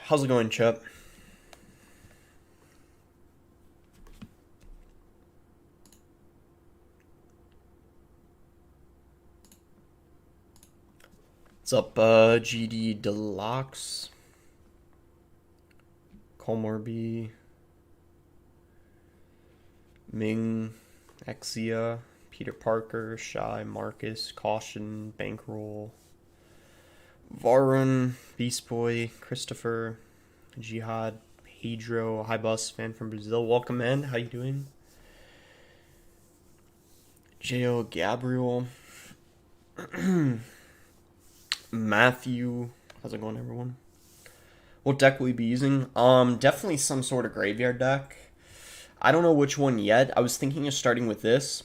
How's it going, Chip? What's up, GD Deluxe, Colmorby, Ming, Exia, Peter Parker, Shy, Marcus, Caution, Bankroll, Varun, Beast Boy, Christopher, Jihad, Pedro, Hi Bus, fan from Brazil. Welcome in. How you doing? Jo Gabriel, Matthew. How's it going, everyone? What deck will we be using? Definitely some sort of graveyard deck. I don't know which one yet. I was thinking of starting with this.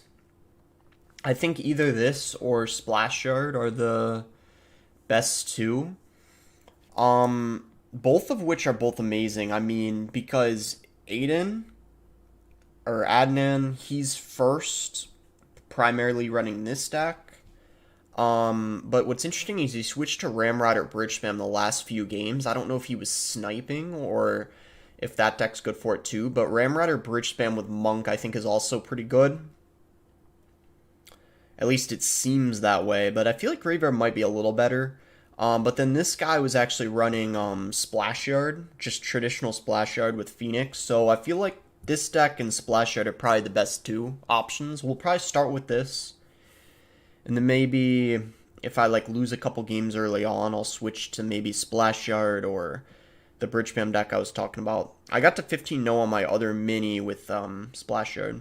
I think either this or Splash Yard are the best two. Both of which are both amazing. I mean, because Aiden or Adnan, he's first, primarily running this deck. But what's interesting is he switched to Ramrod or Bridge Spam the last few games. I don't know if he was sniping or if that deck's good for it too, but Ramrod or Bridge Spam with Monk I think is also pretty good. At least it seems that way, but I feel like Graveyard might be a little better. But then this guy was actually running Splash Yard, just traditional Splash Yard with Phoenix, so I feel like this deck and Splash Yard are probably the best two options. We'll probably start with this. And then maybe if I like lose a couple games early on, I'll switch to maybe Splash Yard or the Bridge Spam deck I was talking about. I got to 15-0 on my other mini with Splash Yard.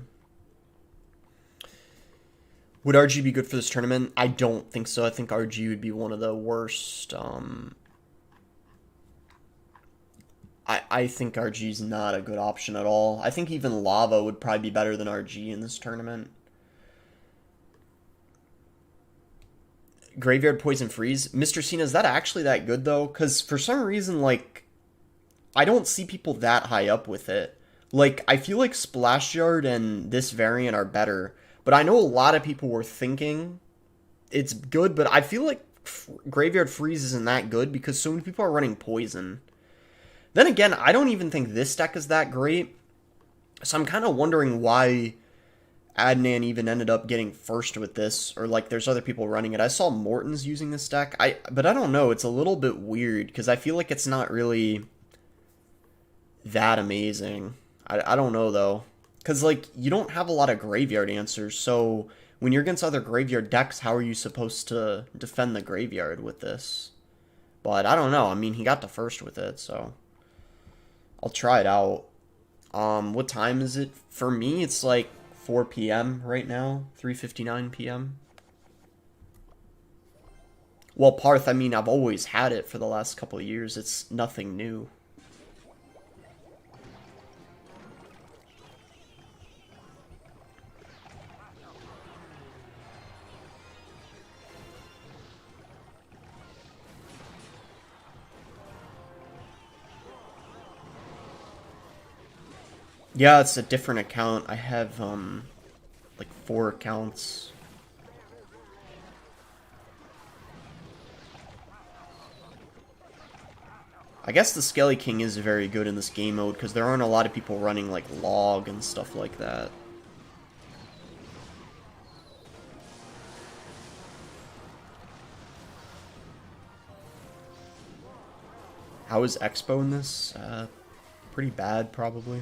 Would RG be good for this tournament? I don't think so. I think RG would be one of the worst. I think RG's not a good option at all. I think even Lava would probably be better than RG in this tournament. Graveyard Poison Freeze. Mr. Cena, is that actually that good, though? Because for some reason, like, I don't see people that high up with it. Like, I feel like Splash Yard and this variant are better. But I know a lot of people were thinking it's good, but I feel like Graveyard Freeze isn't that good because so many people are running Poison. Then again, I don't even think this deck is that great. So I'm kind of wondering why Adnan even ended up getting first with this, or like there's other people running it. I saw Morton's using this deck, but I don't know, it's a little bit weird, because I feel like it's not really that amazing. I don't know, though. Because, like, you don't have a lot of graveyard answers, so when you're against other graveyard decks, how are you supposed to defend the graveyard with this? But I don't know, I mean, he got the first with it, so I'll try it out. What time is it? For me, it's like 4 p.m. right now, 3:59 p.m. Well, Parth, I mean, I've always had it for the last couple of years. It's nothing new. Yeah, it's a different account. I have, like 4 accounts. I guess the Skelly King is very good in this game mode, because there aren't a lot of people running, like, Log and stuff like that. How is Expo in this? Pretty bad, probably.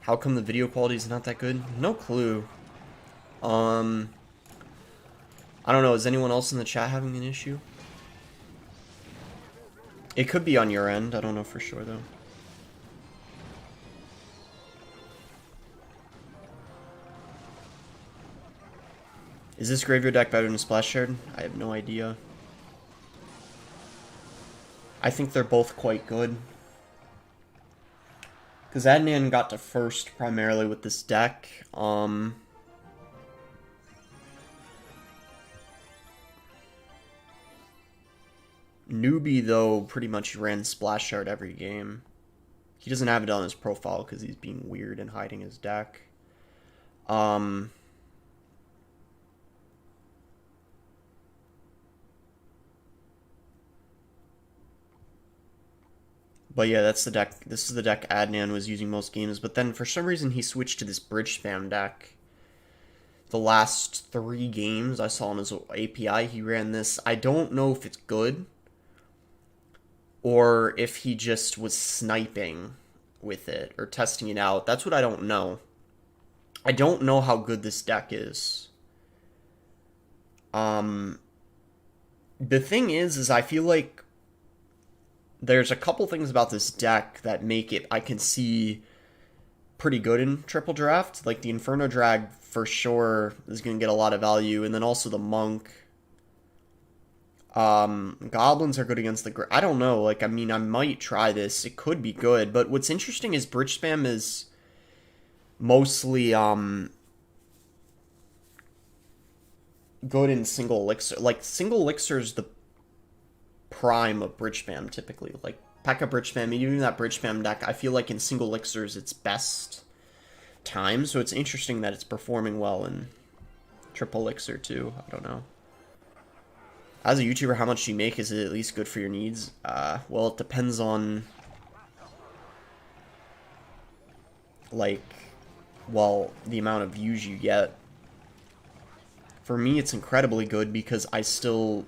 How come the video quality is not that good? No clue. I don't know, is anyone else in the chat having an issue? It could be on your end, I don't know for sure though. Is this graveyard deck better than Splash Yard? I have no idea. I think they're both quite good. Because Adnan got to first primarily with this deck. Newbie, though, pretty much ran Splash Yard every game. He doesn't have it on his profile because he's being weird and hiding his deck. But yeah, that's the deck. This is the deck Adnan was using most games. But then for some reason he switched to this bridge spam deck. The last 3 games I saw on his API, he ran this. I don't know if it's good or if he just was sniping with it or testing it out. That's what I don't know. I don't know how good this deck is. The thing is I feel like there's a couple things about this deck that make it, I can see, pretty good in triple draft. Like the Inferno Drag for sure is going to get a lot of value, and then also the Monk. Goblins are good against the... I don't know, like, I mean, I might try this. It could be good, but what's interesting is bridge spam is mostly, good in single elixir. Like, single elixir is the prime of bridge spam, typically. Like, P.E.K.K.A. bridge spam, even that bridge spam deck, I feel like in single elixir is its best time, so it's interesting that it's performing well in triple elixir, too. I don't know. As a YouTuber, how much do you make? Is it at least good for your needs? Well, it depends on, like, well, the amount of views you get. For me, it's incredibly good because I still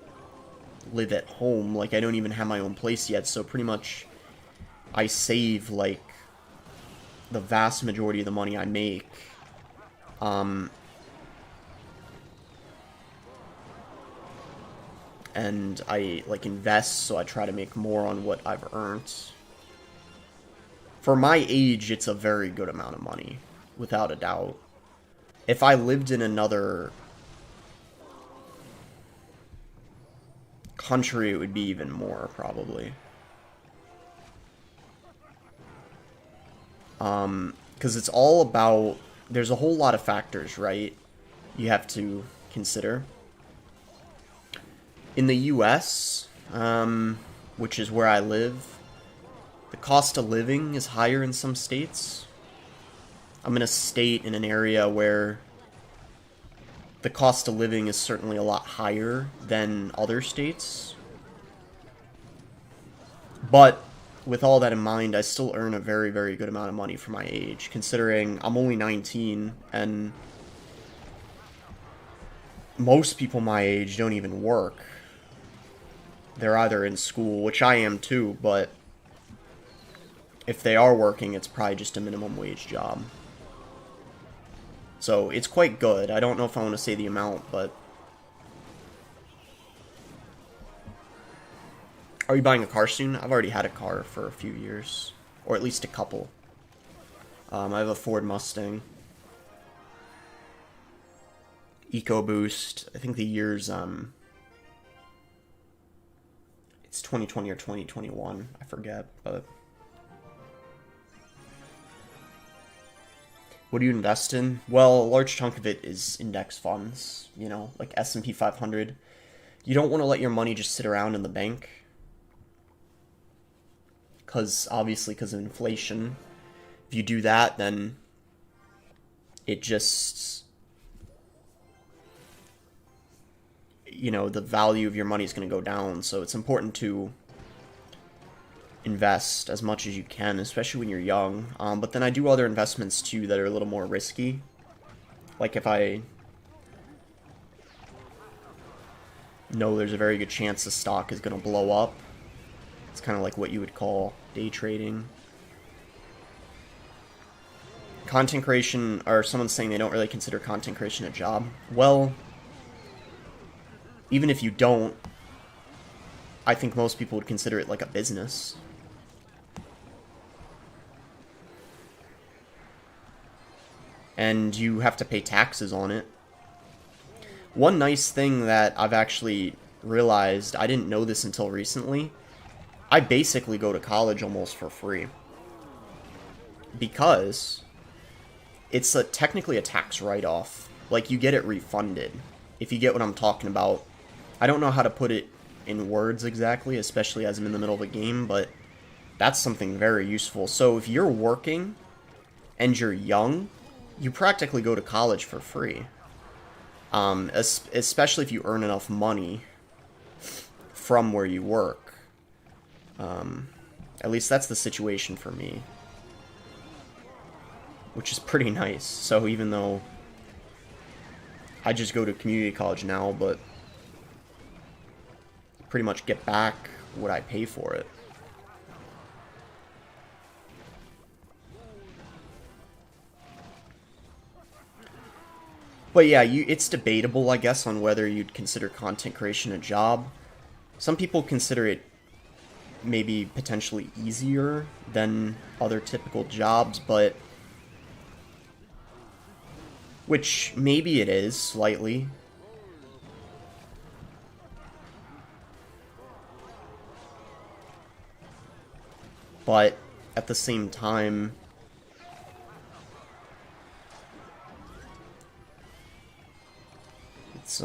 live at home. Like, I don't even have my own place yet, so pretty much I save, like, the vast majority of the money I make. And I, like, invest, so I try to make more on what I've earned. For my age, it's a very good amount of money, without a doubt. If I lived in another country, it would be even more, probably. Because it's all about... There's a whole lot of factors, right? You have to consider. In the US, which is where I live, the cost of living is higher in some states. I'm in a state in an area where the cost of living is certainly a lot higher than other states. But with all that in mind, I still earn a very, very good amount of money for my age, considering I'm only 19, and most people my age don't even work. They're either in school, which I am too, but if they are working, it's probably just a minimum wage job. So it's quite good. I don't know if I want to say the amount, but... Are you buying a car soon? I've already had a car for a few years. Or at least a couple. I have a Ford Mustang. EcoBoost. I think the year's, it's 2020 or 2021. I forget, but... What do you invest in? Well, a large chunk of it is index funds, you know, like S&P 500. You don't want to let your money just sit around in the bank. Obviously, because of inflation. If you do that, then it just... You know, the value of your money is going to go down, so it's important to invest as much as you can, especially when you're young. But then I do other investments too that are a little more risky. Like if I know there's a very good chance the stock is going to blow up. It's kind of like what you would call day trading. Content creation, or someone's saying they don't really consider content creation a job. Well, even if you don't, I think most people would consider it like a business. And you have to pay taxes on it. One nice thing that I've actually realized, I didn't know this until recently, I basically go to college almost for free. Because it's technically a tax write-off. Like, you get it refunded, if you get what I'm talking about. I don't know how to put it in words exactly, especially as I'm in the middle of a game, but that's something very useful. So if you're working and you're young, you practically go to college for free. Especially if you earn enough money from where you work. At least that's the situation for me. Which is pretty nice. So even though I just go to community college now, but pretty much get back what I pay for it. But yeah, it's debatable, I guess, on whether you'd consider content creation a job. Some people consider it maybe potentially easier than other typical jobs, but which maybe it is slightly. But at the same time, it's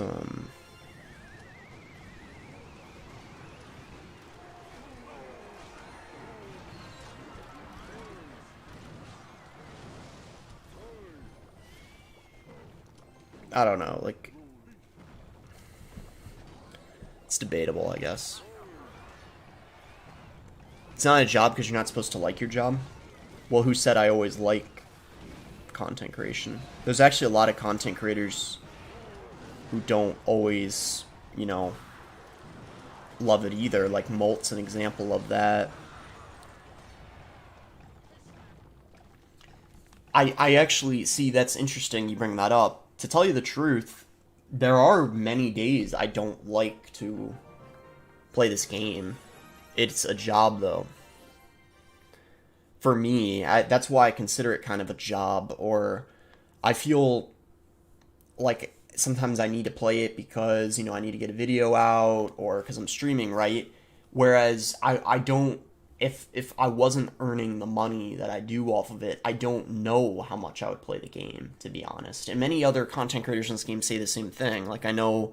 I don't know, like, it's debatable, I guess. It's not a job because you're not supposed to like your job. Well, who said I always like content creation? There's actually a lot of content creators who don't always, you know, love it either. Like Molt's an example of that. I actually, see, that's interesting you bring that up. To tell you the truth, there are many days I don't like to play this game. It's a job, though. For me, that's why I consider it kind of a job, or I feel like sometimes I need to play it because, you know, I need to get a video out, or because I'm streaming, right? Whereas I don't, if I wasn't earning the money that I do off of it, I don't know how much I would play the game, to be honest. And many other content creators in this game say the same thing. Like, I know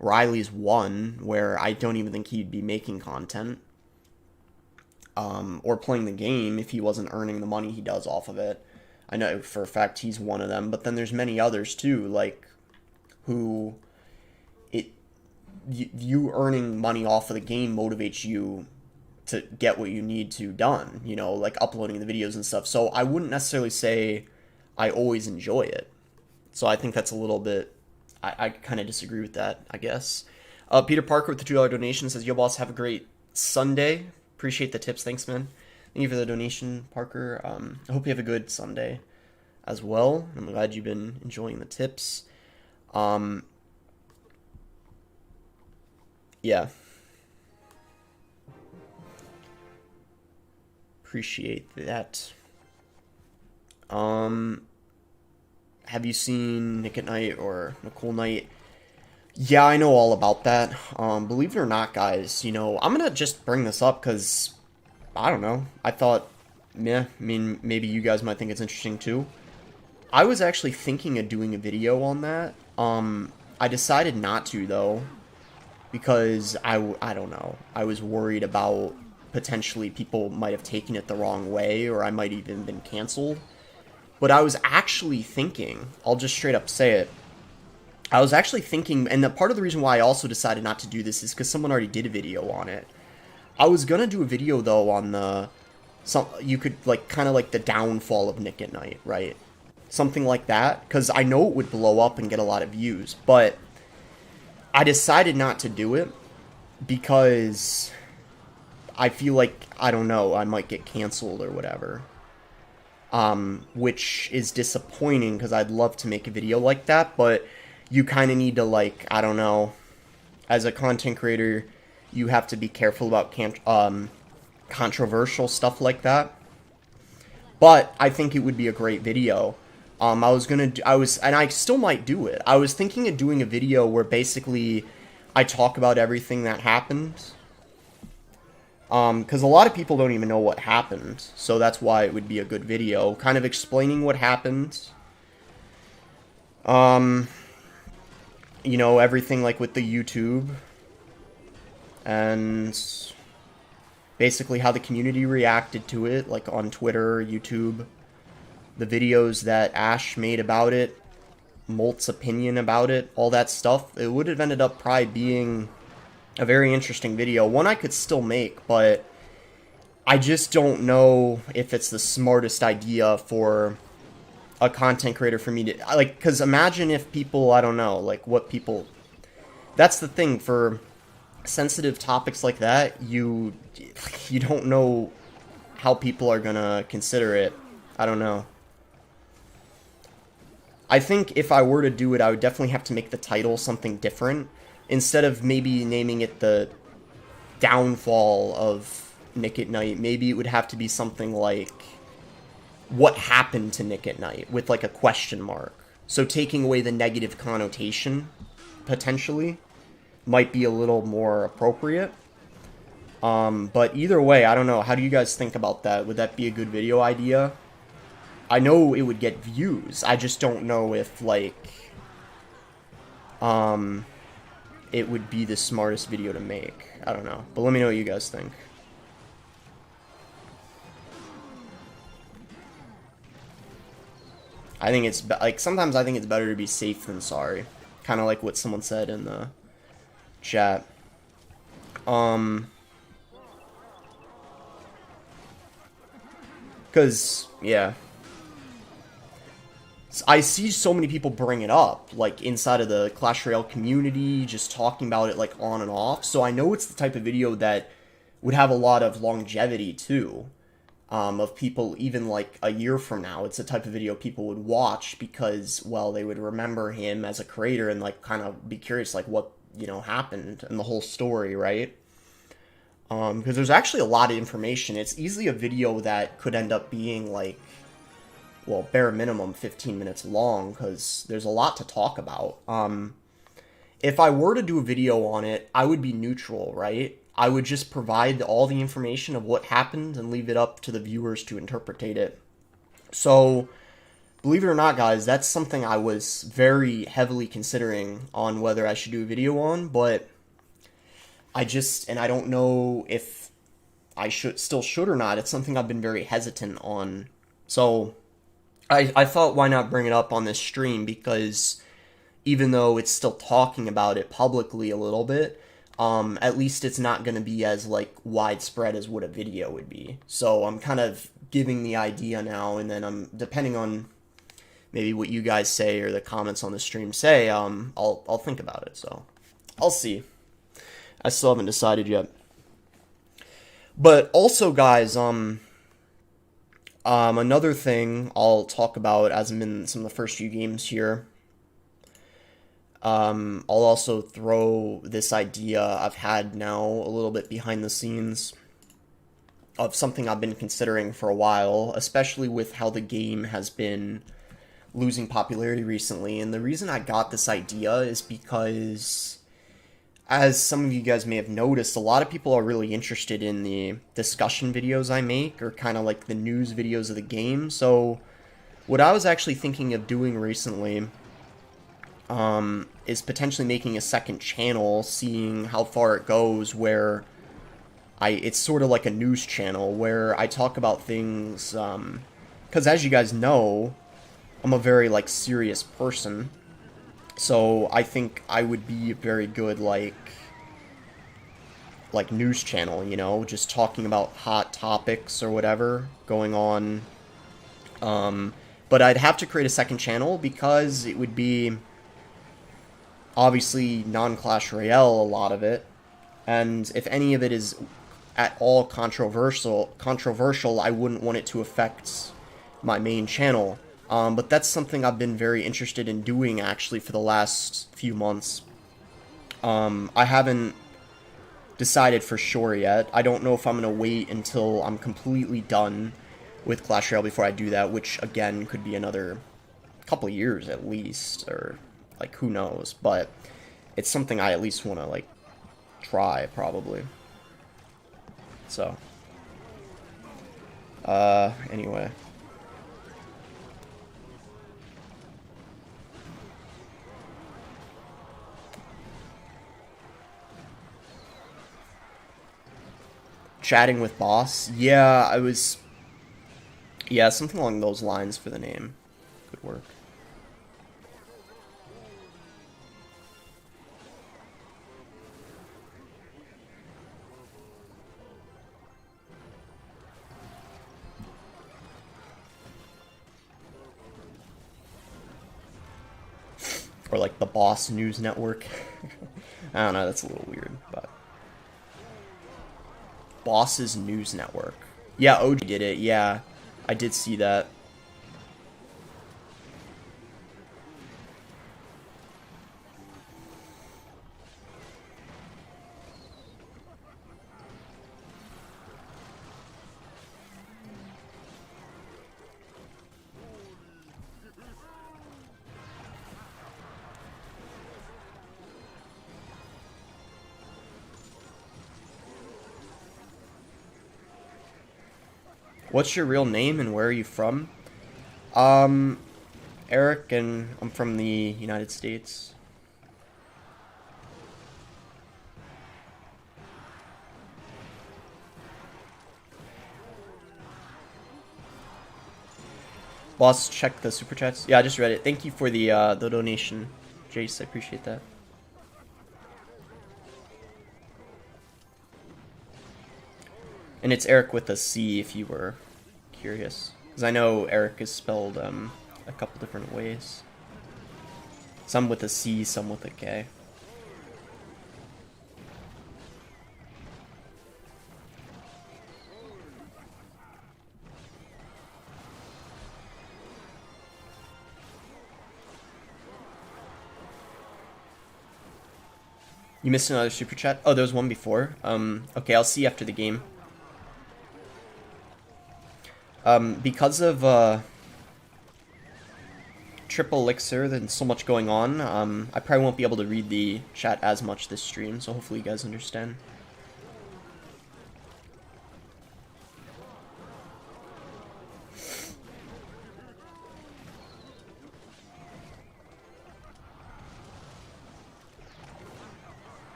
Riley's one where I don't even think he'd be making content or playing the game if he wasn't earning the money he does off of it. I know for a fact he's one of them, but then there's many others too, like, who you earning money off of the game motivates you to get what you need to done, you know, like uploading the videos and stuff. So I wouldn't necessarily say I always enjoy it. So I think that's a little bit, I kind of disagree with that, I guess. Peter Parker with the $2 donation says, yo boss, have a great Sunday. Appreciate the tips. Thanks, man. Thank you for the donation, Parker. I hope you have a good Sunday as well. I'm glad you've been enjoying the tips. Yeah. Appreciate that. Have you seen Nick at Night or Nicole Knight? Yeah, I know all about that. Believe it or not, guys, you know, I'm gonna just bring this up because, I don't know, I thought, I mean, maybe you guys might think it's interesting too. I was actually thinking of doing a video on that. I decided not to, though, because I don't know. I was worried about potentially people might have taken it the wrong way, or I might even been canceled. But I was actually thinking, I'll just straight up say it, I was actually thinking, and part of the reason why I also decided not to do this is because someone already did a video on it. I was gonna do a video, though, on you could, like, kind of like the downfall of Nick at Night, right? Something like that, because I know it would blow up and get a lot of views, but I decided not to do it because I feel like, I don't know, I might get canceled or whatever. Which is disappointing because I'd love to make a video like that, but you kind of need to, like, I don't know, as a content creator, you have to be careful about controversial stuff like that. But I think it would be a great video. And I still might do it. I was thinking of doing a video where basically I talk about everything that happened. Because a lot of people don't even know what happened, so that's why it would be a good video, kind of explaining what happened. You know, everything like with the YouTube, and basically how the community reacted to it, like on Twitter, YouTube, the videos that Ash made about it, Molt's opinion about it, all that stuff. It would have ended up probably being a very interesting video, one I could still make, but I just don't know if it's the smartest idea for a content creator for me to, like, because imagine if people, I don't know, like, what people, that's the thing, for sensitive topics like that, you don't know how people are gonna consider it. I don't know. I think if I were to do it, I would definitely have to make the title something different. Instead of maybe naming it the downfall of Nick at Night, maybe it would have to be something like what happened to Nick at Night with like a question mark. So taking away the negative connotation, potentially, might be a little more appropriate. But either way, I don't know. How do you guys think about that? Would that be a good video idea? I know it would get views. I just don't know if, like, it would be the smartest video to make. I don't know. But let me know what you guys think. I think it's, like, sometimes I think it's better to be safe than sorry. Kind of like what someone said in the chat. Because, yeah. I see so many people bring it up, like, inside of the Clash Royale community, just talking about it, like, on and off. So I know it's the type of video that would have a lot of longevity, too. Of people, even, like, a year from now. It's the type of video people would watch because, well, they would remember him as a creator and, like, kind of be curious, like, what, you know, happened and the whole story, right? Because there's actually a lot of information. It's easily a video that could end up being, like, well, bare minimum 15 minutes long, because there's a lot to talk about. If I were to do a video on it, I would be neutral, right? I would just provide all the information of what happened and leave it up to the viewers to interpretate it. So, believe it or not, guys, that's something I was very heavily considering on whether I should do a video on, but I don't know if I still should or not. It's something I've been very hesitant on. So, I thought, why not bring it up on this stream, because even though it's still talking about it publicly a little bit, at least it's not going to be as, like, widespread as what a video would be. So I'm kind of giving the idea now, and then depending on maybe what you guys say or the comments on the stream say, I'll think about it. So I'll see. I still haven't decided yet. But also, guys, another thing I'll talk about as I'm in some of the first few games here, I'll also throw this idea I've had now a little bit behind the scenes of something I've been considering for a while, especially with how the game has been losing popularity recently. And the reason I got this idea is because, as some of you guys may have noticed, a lot of people are really interested in the discussion videos I make, or kind of like the news videos of the game. So what I was actually thinking of doing recently is potentially making a second channel, seeing how far it goes, where it's sort of like a news channel where I talk about things, because as you guys know, I'm a very, like, serious person. So I think I would be a very good, like news channel, you know, just talking about hot topics or whatever going on. But I'd have to create a second channel because it would be obviously non-Clash Royale, a lot of it. And if any of it is at all controversial, I wouldn't want it to affect my main channel. But that's something I've been very interested in doing, actually, for the last few months. I haven't decided for sure yet. I don't know if I'm going to wait until I'm completely done with Clash Royale before I do that, which, again, could be another couple years at least, or, like, who knows. But it's something I at least want to, like, try, probably. So, anyway. Chatting with boss? Yeah, I was... Yeah, something along those lines for the name. Could work. Or like the Boss News Network. I don't know, that's a little weird, but Boss's News Network. Yeah, OG did it. Yeah, I did see that. What's your real name and where are you from? Um, Eric, and I'm from the United States. Boss, check the super chats. Yeah, I just read it. Thank you for the donation, Jace. I appreciate that. And it's Eric with a C, if you were curious, because I know Eric is spelled a couple different ways. Some with a C, some with a K. You missed another super chat? Oh, there was one before. Okay, I'll see you after the game. Because of triple Elixir, there's so much going on, I probably won't be able to read the chat as much this stream, so hopefully you guys understand.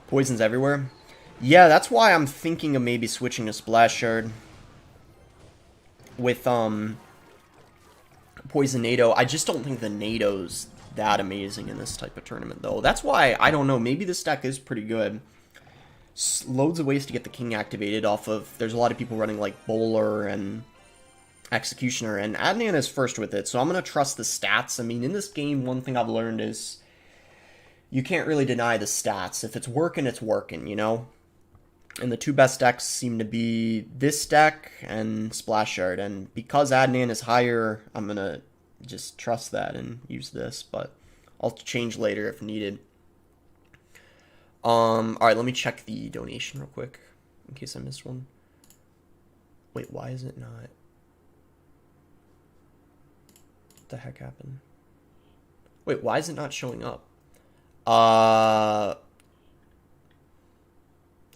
Poisons everywhere. Yeah, that's why I'm thinking of maybe switching to Splash Shard with Poison NATO. I just don't think the NATO's that amazing in this type of tournament, though. That's why, I don't know, maybe this deck is pretty good. Loads of ways to get the King activated off of... There's a lot of people running, like, Bowler and Executioner, and Adnan is first with it, so I'm going to trust the stats. I mean, in this game, one thing I've learned is you can't really deny the stats. If it's working, you know? And the two best decks seem to be this deck and Splash Shard, and because Adnan is higher, I'm going to just trust that and use this, but I'll change later if needed. Alright, let me check the donation real quick, in case I missed one. Wait, why is it not? What the heck happened? Wait, why is it not showing up?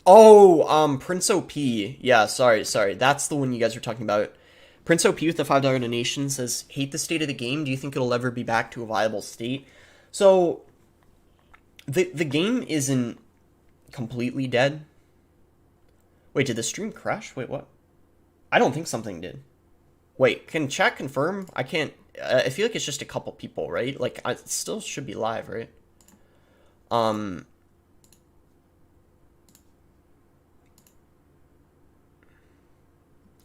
Prince OP. Yeah, sorry. That's the one you guys were talking about. Prince OP with the $5 donation says, hate the state of the game. Do you think it'll ever be back to a viable state? So, the game isn't completely dead. Wait, did the stream crash? Wait, what? I don't think something did. Wait, can chat confirm? I can't... I feel like it's just a couple people, right? Like, it still should be live, right?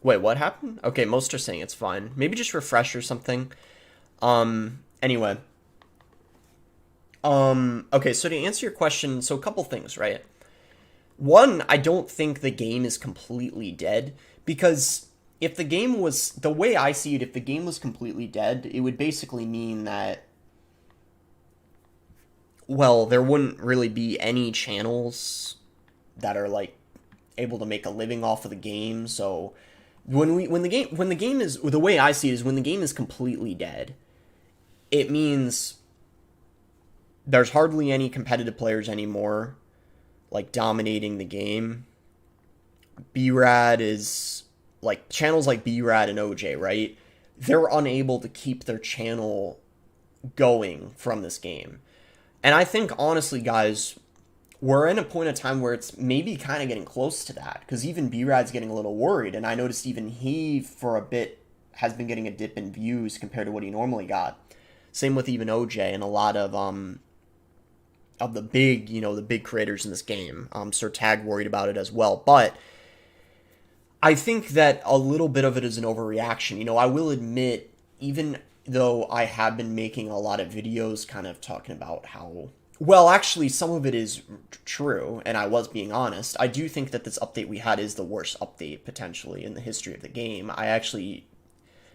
Wait, what happened? Okay, most are saying it's fine. Maybe just refresh or something. Anyway. Okay, so to answer your question, so a couple things, right? One, I don't think the game is completely dead, because if the game was, the way I see it, if the game was completely dead, it would basically mean that, well, there wouldn't really be any channels that are, like, able to make a living off of the game. So when the game is, the way I see it is, when the game is completely dead, it means there's hardly any competitive players anymore, like, dominating the game. B-Rad is, like, channels like B-Rad and OJ, right? They're unable to keep their channel going from this game. And I think, honestly, guys, we're in a point of time where it's maybe kind of getting close to that, because even B-Rad's getting a little worried, and I noticed even he, for a bit, has been getting a dip in views compared to what he normally got. Same with even OJ and a lot of the big, the big creators in this game. Sir Tag worried about it as well, but I think that a little bit of it is an overreaction. I will admit, even though I have been making a lot of videos kind of talking about how, well, actually, some of it is true, and I was being honest. I do think that this update we had is the worst update, potentially, in the history of the game. I actually,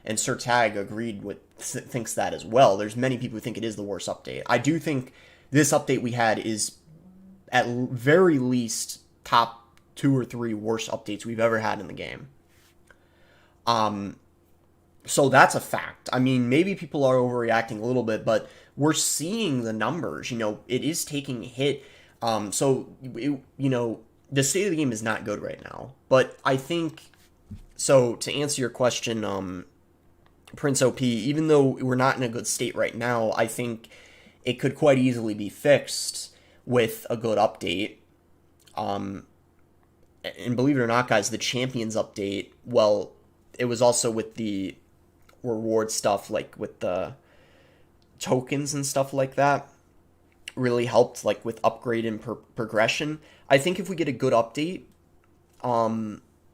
and Sir Tag agreed with, thinks that as well. There's many people who think it is the worst update. I do think this update we had is, at very least, top 2 or 3 worst updates we've ever had in the game. So that's a fact. I mean, maybe people are overreacting a little bit, but we're seeing the numbers. It is taking a hit. The state of the game is not good right now. But I think, so to answer your question, Prince OP, even though we're not in a good state right now, I think it could quite easily be fixed with a good update. And believe it or not, guys, the Champions update, well, it was also with the reward stuff, like with the tokens and stuff like that, really helped, like with upgrade and progression. I think if we get a good update,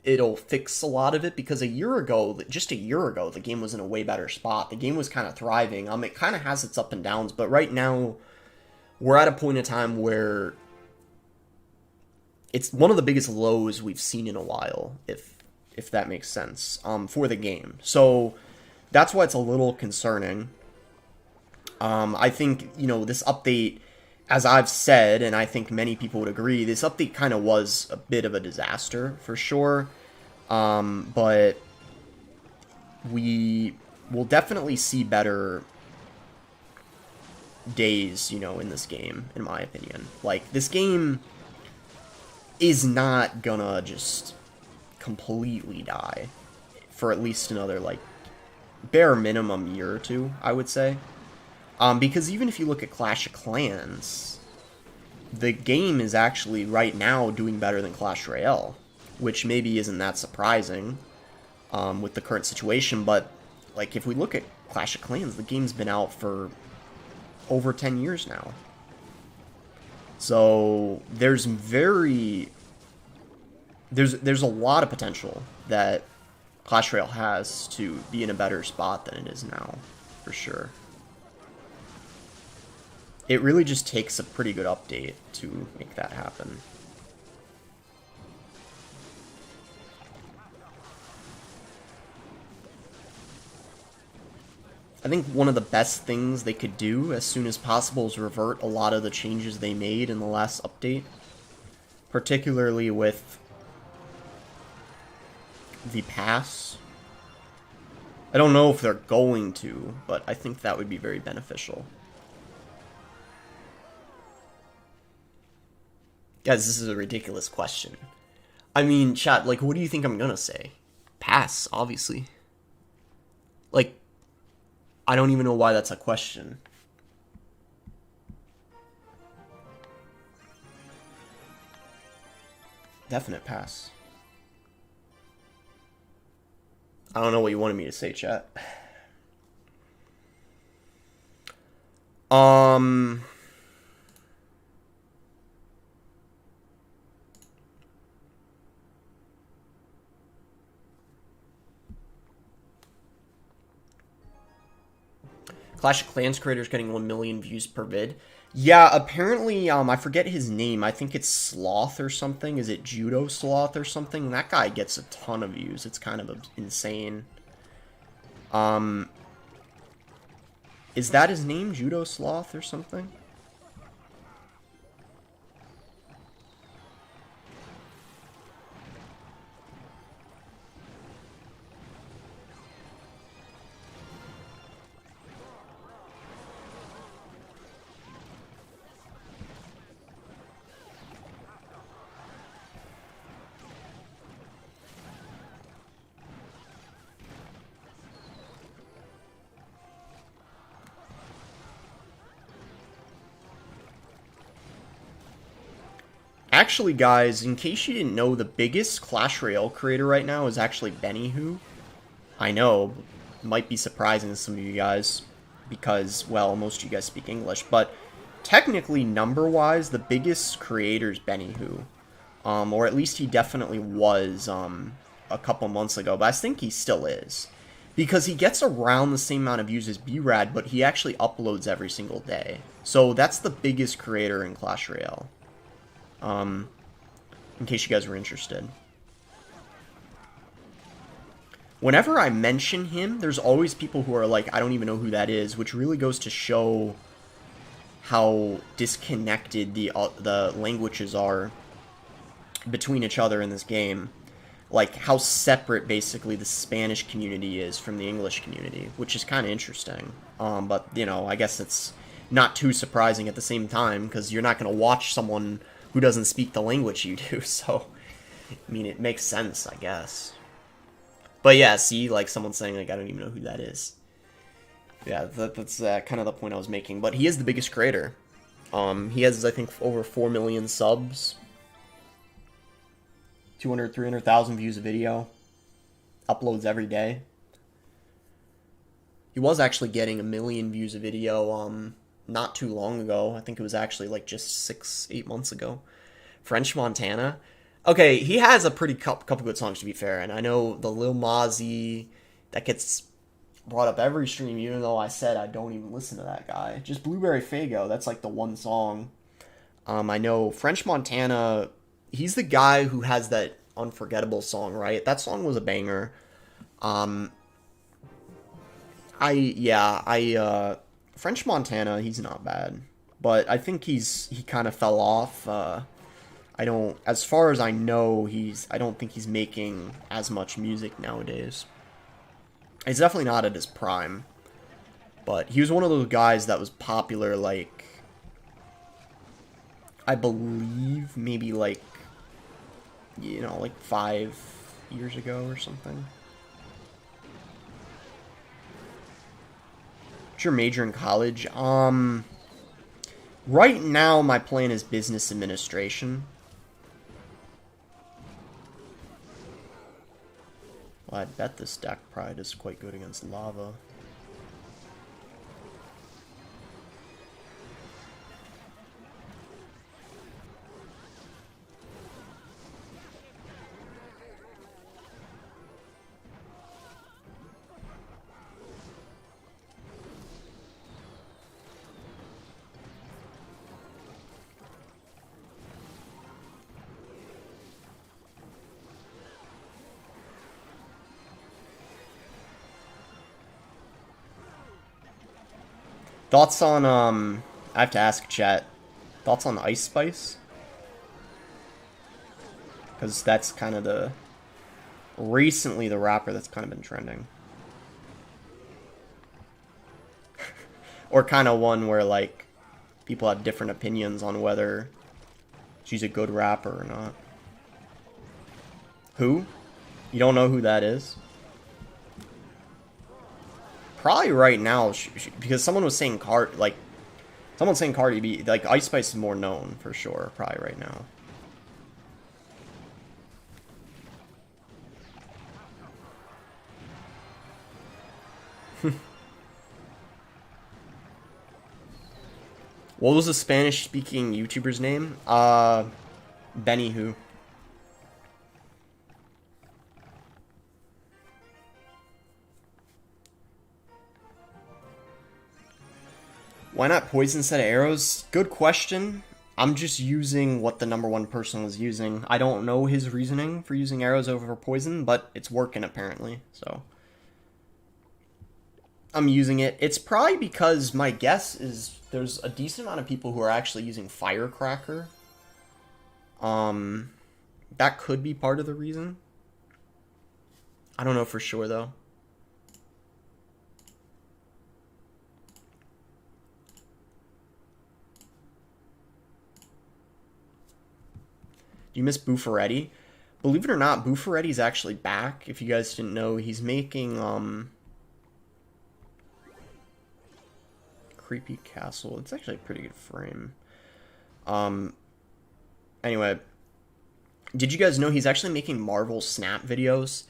it'll fix a lot of it, because just a year ago, the game was in a way better spot. The game was kind of thriving. It kind of has its up and downs, but right now, we're at a point in time where it's one of the biggest lows we've seen in a while, if that makes sense, for the game. So that's why it's a little concerning. I think, this update, as I've said, and I think many people would agree, this update kind of was a bit of a disaster, for sure. But we will definitely see better days, in this game, in my opinion. Like, this game is not gonna just completely die for at least another, like, bare minimum year or two, I would say. Because even if you look at Clash of Clans, the game is actually, right now, doing better than Clash Royale, which maybe isn't that surprising with the current situation, but, like, if we look at Clash of Clans, the game's been out for over 10 years now. So there's a lot of potential that Clash Royale has to be in a better spot than it is now, for sure. It really just takes a pretty good update to make that happen. I think one of the best things they could do as soon as possible is revert a lot of the changes they made in the last update. Particularly with the pass. I don't know if they're going to, but I think that would be very beneficial. Guys, this is a ridiculous question. I mean, chat, like, what do you think I'm gonna say? Pass, obviously. Like, I don't even know why that's a question. Definite pass. I don't know what you wanted me to say, chat. Clash of Clans creators getting 1 million views per vid. Yeah, apparently, I forget his name. I think it's Sloth or something. Is it Judo Sloth or something? That guy gets a ton of views. It's kind of insane. Is that his name? Judo Sloth or something? Actually, guys, in case you didn't know, the biggest Clash Royale creator right now is actually Benny. I know, might be surprising to some of you guys, because, well, most of you guys speak English, but technically, number-wise, the biggest creator is Benny Who. Or at least he definitely was a couple months ago, but I think he still is. Because he gets around the same amount of views as B-Rad, but he actually uploads every single day. So that's the biggest creator in Clash Royale. In case you guys were interested. Whenever I mention him, there's always people who are like, I don't even know who that is, which really goes to show how disconnected the languages are between each other in this game. Like, how separate, basically, the Spanish community is from the English community, which is kind of interesting. But, you know, I guess it's not too surprising at the same time, because you're not going to watch someone who doesn't speak the language you do, so, I mean, it makes sense, I guess. But yeah, see, like, someone saying, like, I don't even know who that is. Yeah, that's kind of the point I was making. But he is the biggest creator. He has, I think, over 4 million subs. 200, 300,000 views a video. Uploads every day. He was actually getting 1 million views a video not too long ago. I think it was actually like just 6-8 months ago. French Montana. Okay, he has a pretty couple good songs, to be fair. And I know the Lil Mozzie, that gets brought up every stream, even though I said I don't even listen to that guy. Just Blueberry Faygo, that's like the one song. I know French Montana, he's the guy who has that Unforgettable song, right? That song was a banger. French Montana, he's not bad. But I think he kind of fell off. As far as I know, I don't think he's making as much music nowadays. He's definitely not at his prime. But he was one of those guys that was popular, like, I believe maybe like, you know, like 5 years ago or something. What's your major in college? Right now my plan is business administration. Well, I'd bet this deck probably is quite good against lava. Thoughts on, I have to ask chat, thoughts on Ice Spice? Because that's kind of recently the rapper that's kind of been trending. Or kind of one where, like, people have different opinions on whether she's a good rapper or not. Who? You don't know who that is? Probably right now, because someone was saying someone's saying Cardi B, like, Ice Spice is more known, for sure, probably right now. What was the Spanish-speaking YouTuber's name? Benny Who. Why not poison instead of arrows? Good question. I'm just using what the #1 person was using. I don't know his reasoning for using arrows over poison, but it's working apparently, so I'm using it. It's probably because my guess is there's a decent amount of people who are actually using Firecracker. That could be part of the reason. I don't know for sure though. Do you miss Buffaretti? Believe it or not, Buffaretti's actually back. If you guys didn't know, he's making Creepy Castle. It's actually a pretty good frame. Anyway, did you guys know he's actually making Marvel Snap videos?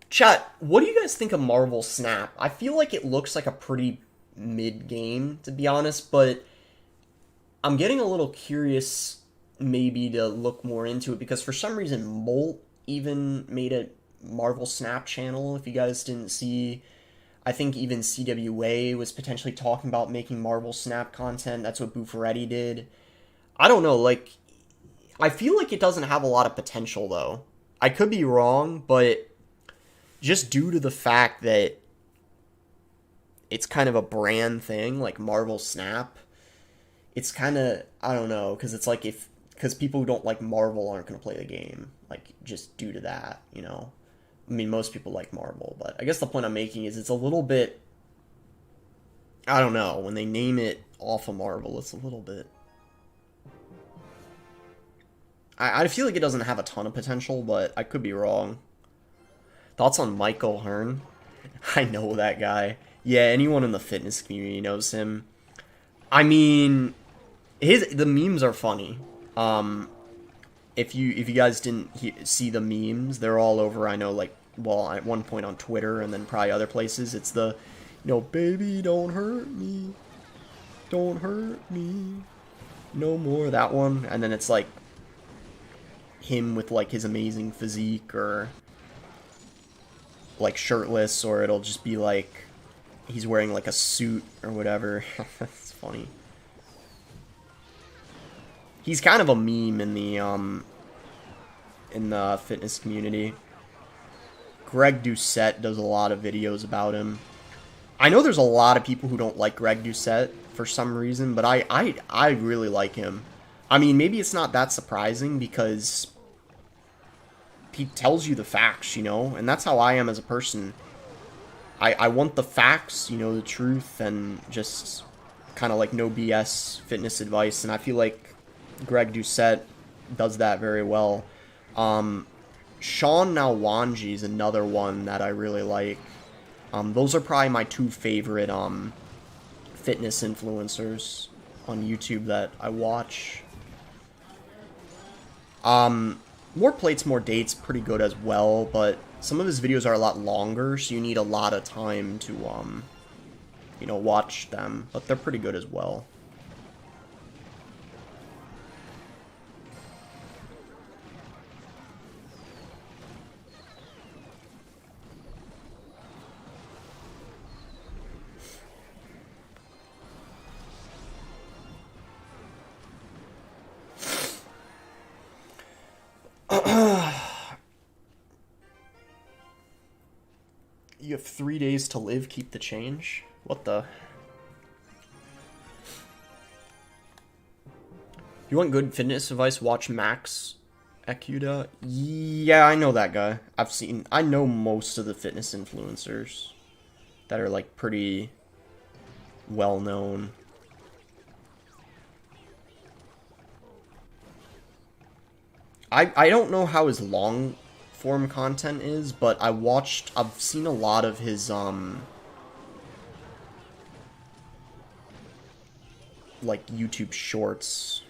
Chat, what do you guys think of Marvel Snap? I feel like it looks like a pretty mid game, to be honest, but I'm getting a little curious maybe to look more into it because for some reason Molt even made a Marvel Snap channel. If you guys didn't see, I think even CWA was potentially talking about making Marvel Snap content. That's what Buffaretti did. I don't know, like, I feel like it doesn't have a lot of potential, though. I could be wrong, but just due to the fact that it's kind of a brand thing, like Marvel Snap, it's kind of, I don't know, because it's like because people who don't like Marvel aren't going to play the game, like, just due to that, you know? I mean, most people like Marvel, but I guess the point I'm making is it's a little bit, I don't know, when they name it off of Marvel, it's a little bit, I feel like it doesn't have a ton of potential, but I could be wrong. Thoughts on Michael Hearn? I know that guy. Yeah, anyone in the fitness community knows him. I mean, the memes are funny. If you guys didn't see the memes, they're all over. I know, like, well, at one point on Twitter and then probably other places. It's the, baby, don't hurt me, don't hurt me, no more. That one, and then it's like him with like his amazing physique or like shirtless, or it'll just be like he's wearing like a suit or whatever. That's funny. He's kind of a meme in the fitness community. Greg Doucette does a lot of videos about him. I know there's a lot of people who don't like Greg Doucette for some reason, but I really like him. I mean, maybe it's not that surprising because he tells you the facts, and that's how I am as a person. I want the facts, the truth, and just kind of like no BS fitness advice, and I feel like Greg Doucette does that very well. Sean Nalwanji is another one that I really like. Those are probably my two favorite fitness influencers on YouTube that I watch. More Plates, More Dates, pretty good as well, but some of his videos are a lot longer, so you need a lot of time to, watch them, but they're pretty good as well. You have 3 days to live, keep the change? What the? You want good fitness advice? Watch Max Ekuda. Yeah, I know that guy. I know most of the fitness influencers that are like pretty well known. I don't know how his long form content is, but I've seen a lot of his like YouTube shorts.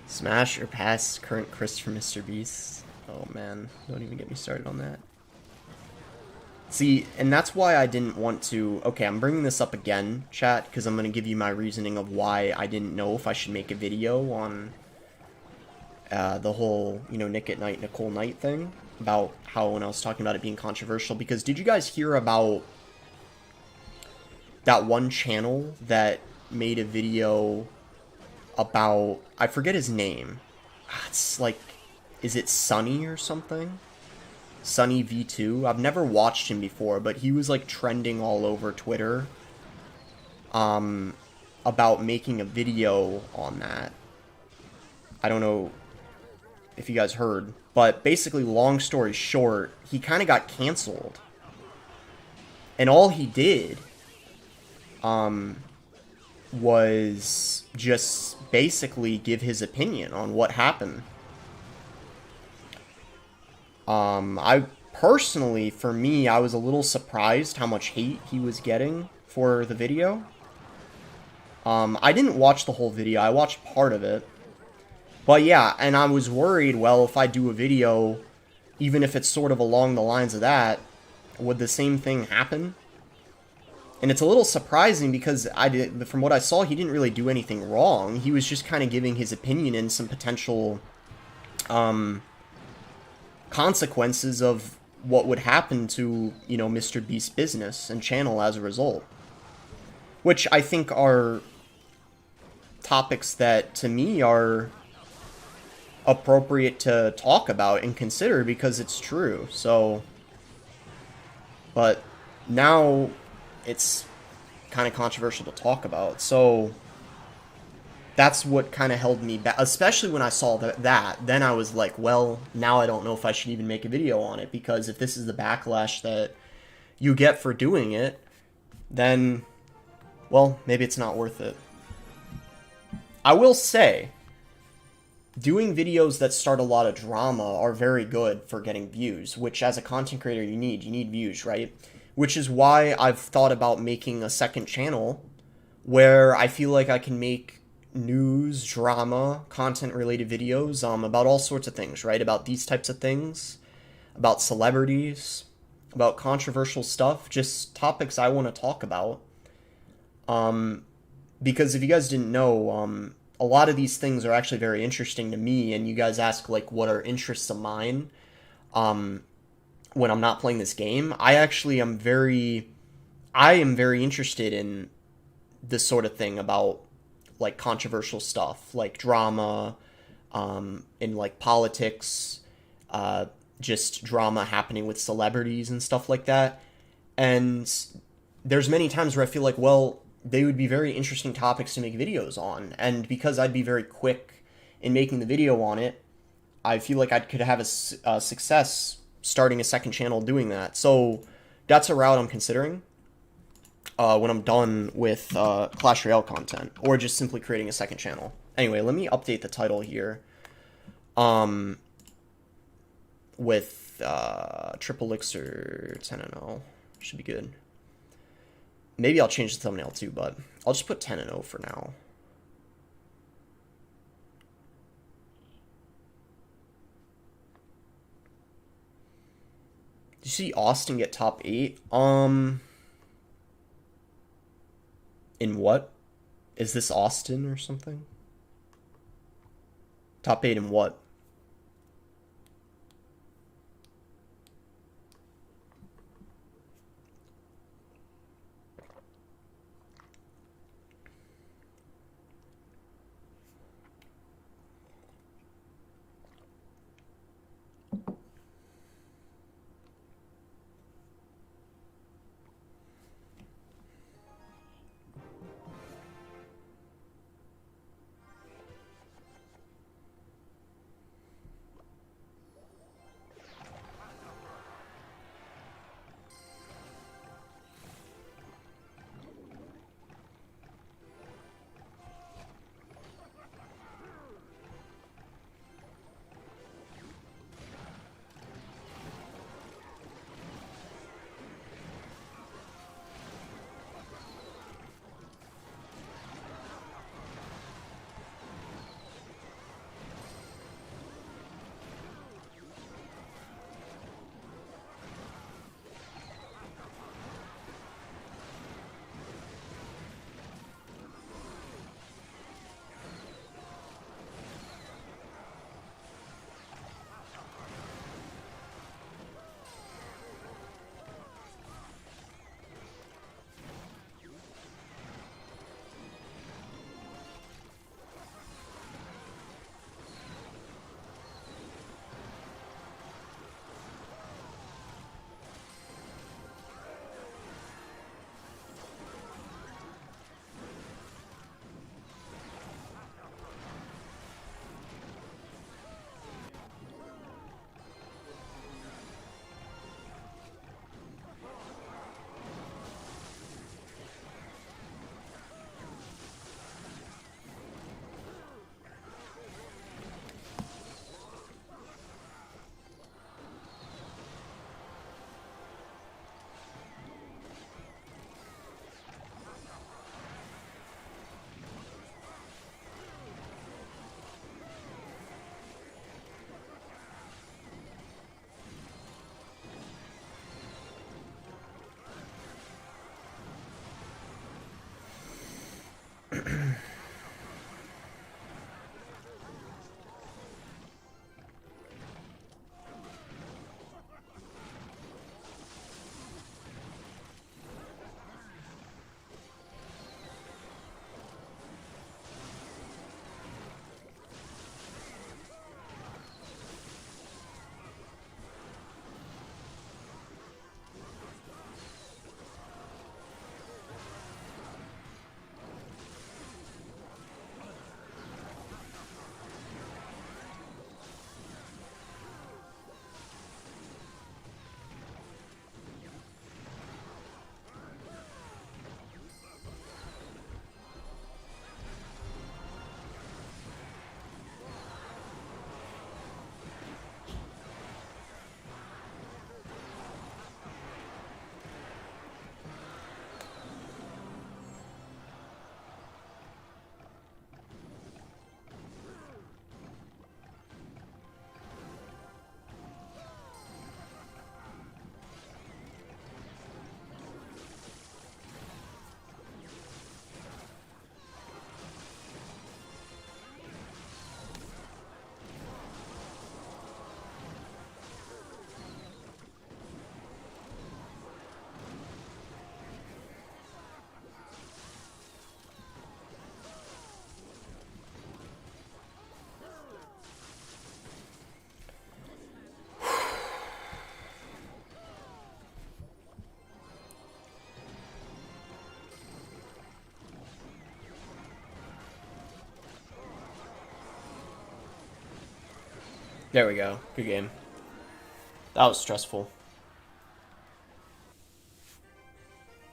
Smash or pass current Christopher Mr. Beast? Oh man, don't even get me started on that. See, and that's why I didn't want to... Okay, I'm bringing this up again, chat, because I'm going to give you my reasoning of why I didn't know if I should make a video on the whole, Nick at Night, Nicole Knight thing, about how when I was talking about it being controversial, because did you guys hear about that one channel that made a video about, I forget his name. It's like, is it Sunny or something? Sunny V2. I've never watched him before, but he was like trending all over Twitter about making a video on that. I don't know if you guys heard, but basically, long story short, he kind of got canceled. And all he did was just basically give his opinion on what happened. I personally, for me, I was a little surprised how much hate he was getting for the video. I didn't watch the whole video, I watched part of it. But yeah, and I was worried, well, if I do a video, even if it's sort of along the lines of that, would the same thing happen? And it's a little surprising because from what I saw, he didn't really do anything wrong. He was just kind of giving his opinion and some potential consequences of what would happen to, you know, Mr. Beast's business and channel as a result. Which I think are topics that, to me, are appropriate to talk about and consider because it's true. So, but now it's kind of controversial to talk about. So that's what kind of held me back, especially when I saw that. Then I was like, well, now I don't know if I should even make a video on it, because if this is the backlash that you get for doing it, then, well, maybe it's not worth it. I will say, doing videos that start a lot of drama are very good for getting views, which as a content creator you need. You need views, right? Which is why I've thought about making a second channel where I feel like I can make news, drama, content-related videos about all sorts of things, right? About these types of things, about celebrities, about controversial stuff, just topics I want to talk about. Because if you guys didn't know, a lot of these things are actually very interesting to me, and you guys ask, like, what are interests of mine when I'm not playing this game. I am very interested in this sort of thing about, like, controversial stuff, like drama, in, like, politics, just drama happening with celebrities and stuff like that. And there's many times where I feel like, well, they would be very interesting topics to make videos on, and because I'd be very quick in making the video on it, I feel like I could have a success starting a second channel doing that. So that's a route I'm considering when I'm done with Clash Royale content, or just simply creating a second channel. Anyway, let me update the title here with Triple Elixir 10-0. Should be good. Maybe I'll change the thumbnail too, but I'll just put 10-0 for now. Did you see Austin get top 8? In what? Is this Austin or something? Top 8 in what? There we go. Good game. That was stressful.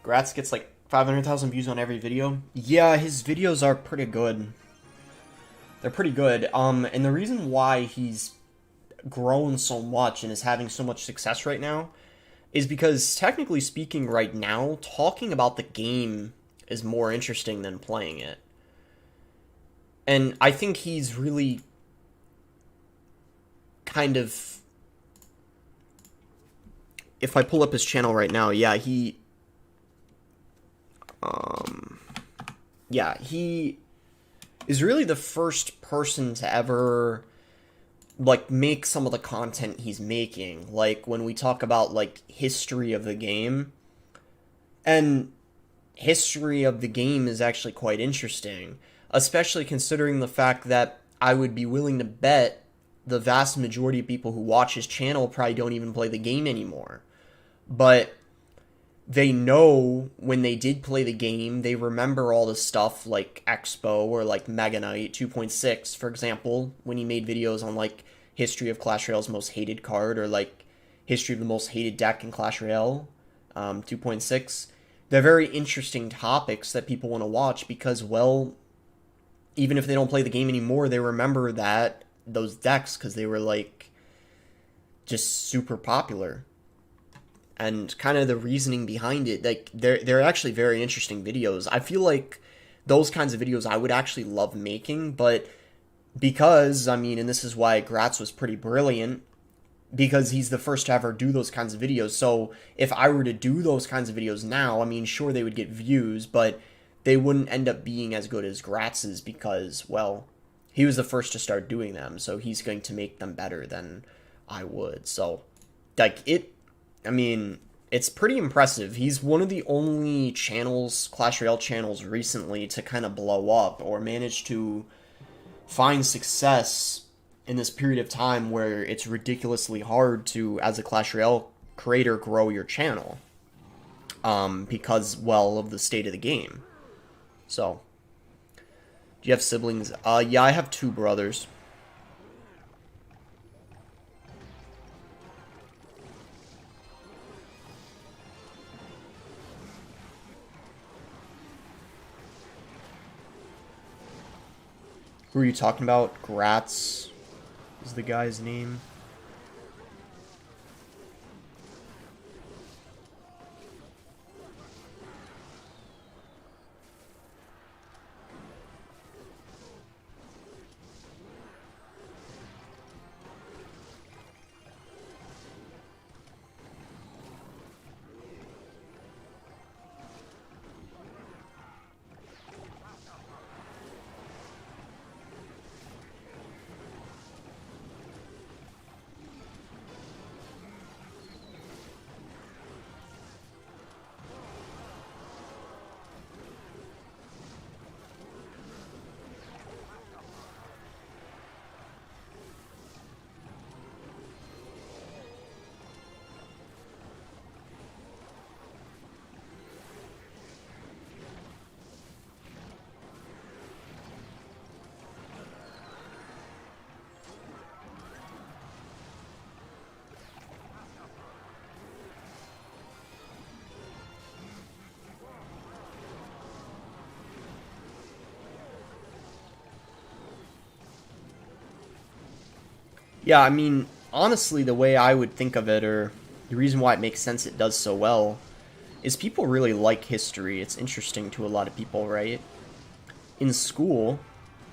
Gratz gets like 500,000 views on every video. Yeah, his videos are pretty good. They're pretty good. And the reason why he's grown so much and is having so much success right now is because, technically speaking, right now, talking about the game is more interesting than playing it. And I think he's really kind of... If I pull up his channel right now, yeah, he is really the first person to ever, like, make some of the content he's making. Like, when we talk about, like, history of the game. And history of the game is actually quite interesting. Especially considering the fact that I would be willing to bet the vast majority of people who watch his channel probably don't even play the game anymore. But they know when they did play the game, they remember all the stuff like Expo or like Mega Knight 2.6, for example, when he made videos on like history of Clash Royale's most hated card or like history of the most hated deck in Clash Royale 2.6. They're very interesting topics that people want to watch because, well, even if they don't play the game anymore, they remember those decks because they were like just super popular. And kind of the reasoning behind it, like they're actually very interesting videos. I feel like those kinds of videos I would actually love making, but because, I mean, and this is why Gratz was pretty brilliant, because he's the first to ever do those kinds of videos. So if I were to do those kinds of videos now, I mean, sure, they would get views, but they wouldn't end up being as good as Gratz's because, well, he was the first to start doing them, so he's going to make them better than I would. So, like, I mean, it's pretty impressive. He's one of the only channels, Clash Royale channels recently, to kind of blow up or manage to find success in this period of time where it's ridiculously hard to, as a Clash Royale creator, grow your channel. Because, well, of the state of the game. So, do you have siblings? Yeah, I have 2 brothers. Who are you talking about? Gratz is the guy's name. Yeah, I mean, honestly, the way I would think of it, or the reason why it makes sense it does so well, is people really like history. It's interesting to a lot of people, right? In school,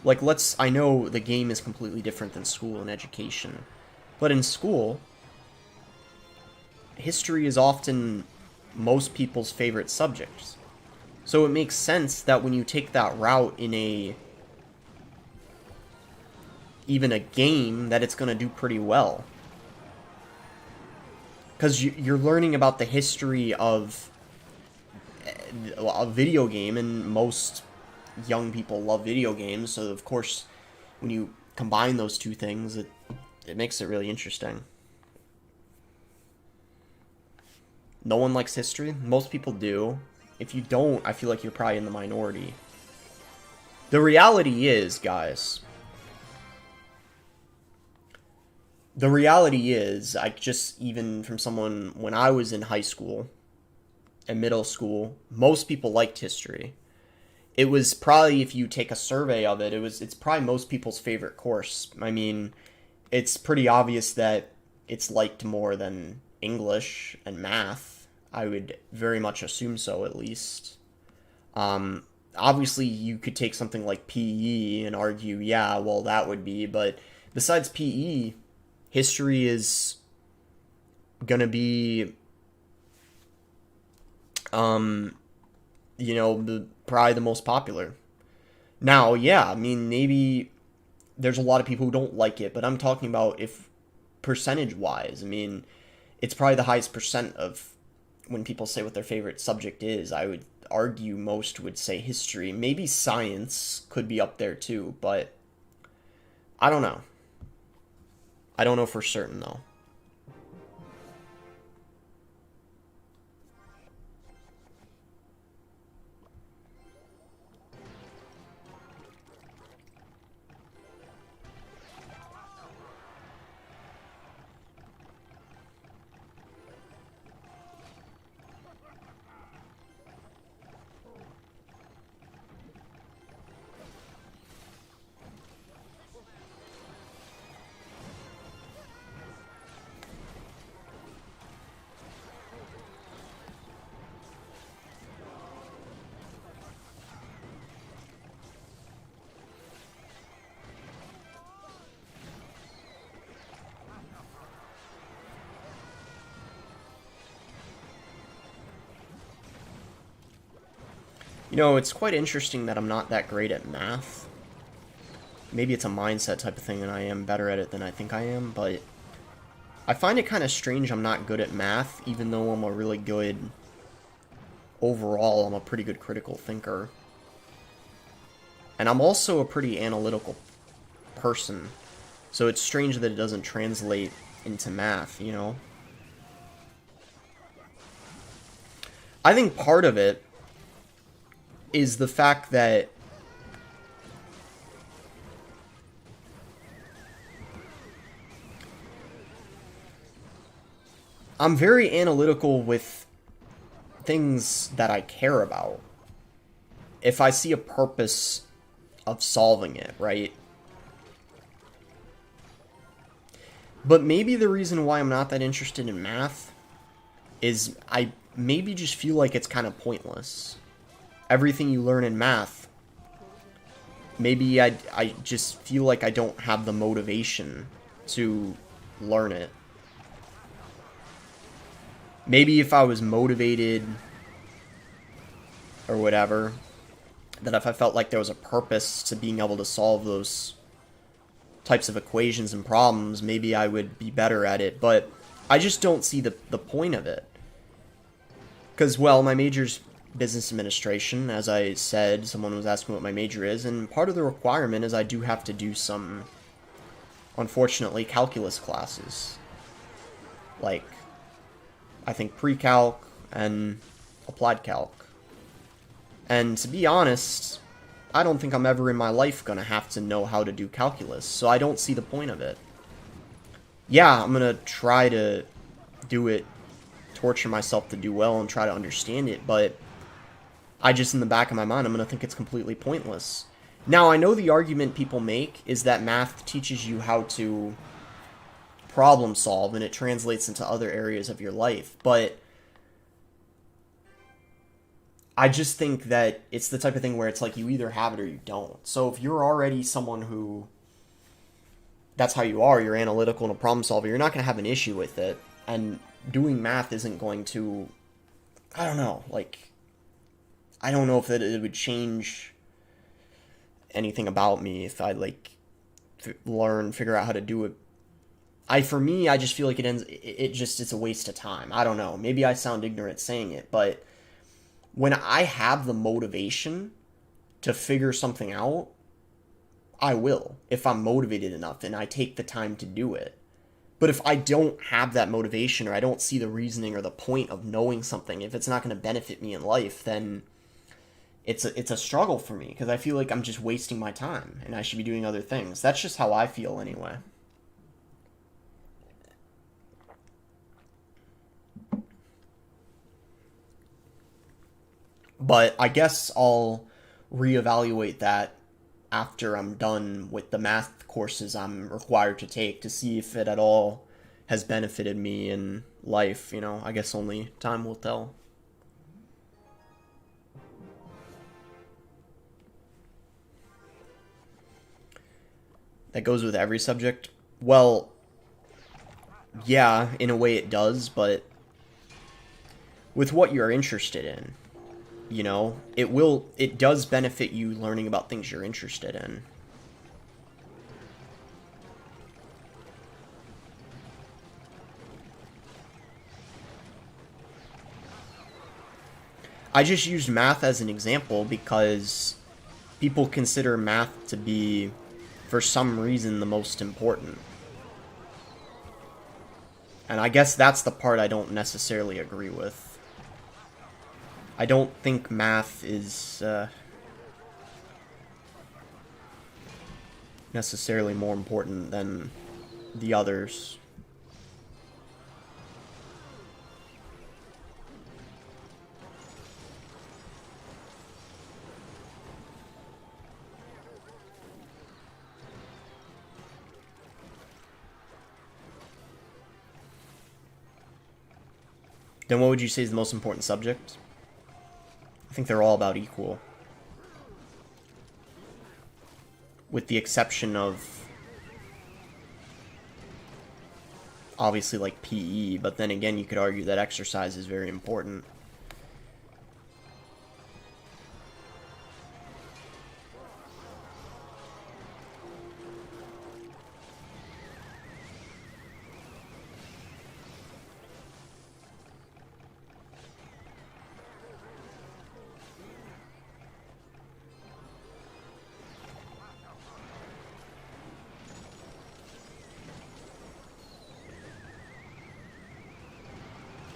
like, I know the game is completely different than school and education, but in school, history is often most people's favorite subjects. So it makes sense that when you take that route in even a game, that it's going to do pretty well. Because you're learning about the history of a video game, and most young people love video games, so of course, when you combine those two things, it makes it really interesting. No one likes history? Most people do. If you don't, I feel like you're probably in the minority. The reality is, guys, The reality is, I just, even from someone when I was in high school and middle school, most people liked history. It was probably, if you take a survey of it, it's probably most people's favorite course. I mean, it's pretty obvious that it's liked more than English and math. I would very much assume so, at least. Obviously, you could take something like PE and argue, yeah, well, that would be, but besides PE, history is gonna be, um, probably the most popular. Now, yeah, I mean, maybe there's a lot of people who don't like it, but I'm talking about if percentage wise. I mean, it's probably the highest percent of when people say what their favorite subject is. I would argue most would say history. Maybe science could be up there too, but I don't know. I don't know for certain though. It's quite interesting that I'm not that great at math. Maybe it's a mindset type of thing and I am better at it than I think I am, but I find it kind of strange I'm not good at math, even though I'm a really good, overall, I'm a pretty good critical thinker. And I'm also a pretty analytical person, so it's strange that it doesn't translate into math. I think part of it is the fact that I'm very analytical with things that I care about. If I see a purpose of solving it, right? But maybe the reason why I'm not that interested in math is I maybe just feel like it's kind of pointless. Everything you learn in math, maybe I just feel like I don't have the motivation to learn it. Maybe if I was motivated or whatever, that if I felt like there was a purpose to being able to solve those types of equations and problems, maybe I would be better at it. But I just don't see the point of it. Because, well, my major's business administration. As I said, someone was asking what my major is, and part of the requirement is I do have to do some, unfortunately, calculus classes. Like, I think pre-calc and applied calc. And to be honest, I don't think I'm ever in my life gonna have to know how to do calculus, so I don't see the point of it. Yeah, I'm gonna try to do it, torture myself to do well and try to understand it, but I just, in the back of my mind, I'm gonna think it's completely pointless. Now, I know the argument people make is that math teaches you how to problem solve and it translates into other areas of your life, but I just think that it's the type of thing where it's like you either have it or you don't. So if you're already someone who, that's how you are, you're analytical and a problem solver, you're not going to have an issue with it. And doing math isn't going to, I don't know, like, I don't know if it would change anything about me if I, like, figure out how to do it. For me, I just feel like it's a waste of time. I don't know. Maybe I sound ignorant saying it, but when I have the motivation to figure something out, I will, if I'm motivated enough and I take the time to do it. But if I don't have that motivation or I don't see the reasoning or the point of knowing something, if it's not going to benefit me in life, then it's a struggle for me because I feel like I'm just wasting my time and I should be doing other things. That's just how I feel anyway. But I guess I'll reevaluate that after I'm done with the math courses I'm required to take to see if it at all has benefited me in life. I guess only time will tell. That goes with every subject. Well, yeah, in a way it does, but with what you're interested in, it does benefit you learning about things you're interested in. I just used math as an example because people consider math to be, for some reason, the most important. And I guess that's the part I don't necessarily agree with. I don't think math is necessarily more important than the others. Then what would you say is the most important subject? I think they're all about equal. With the exception of, obviously, like PE, but then again, you could argue that exercise is very important.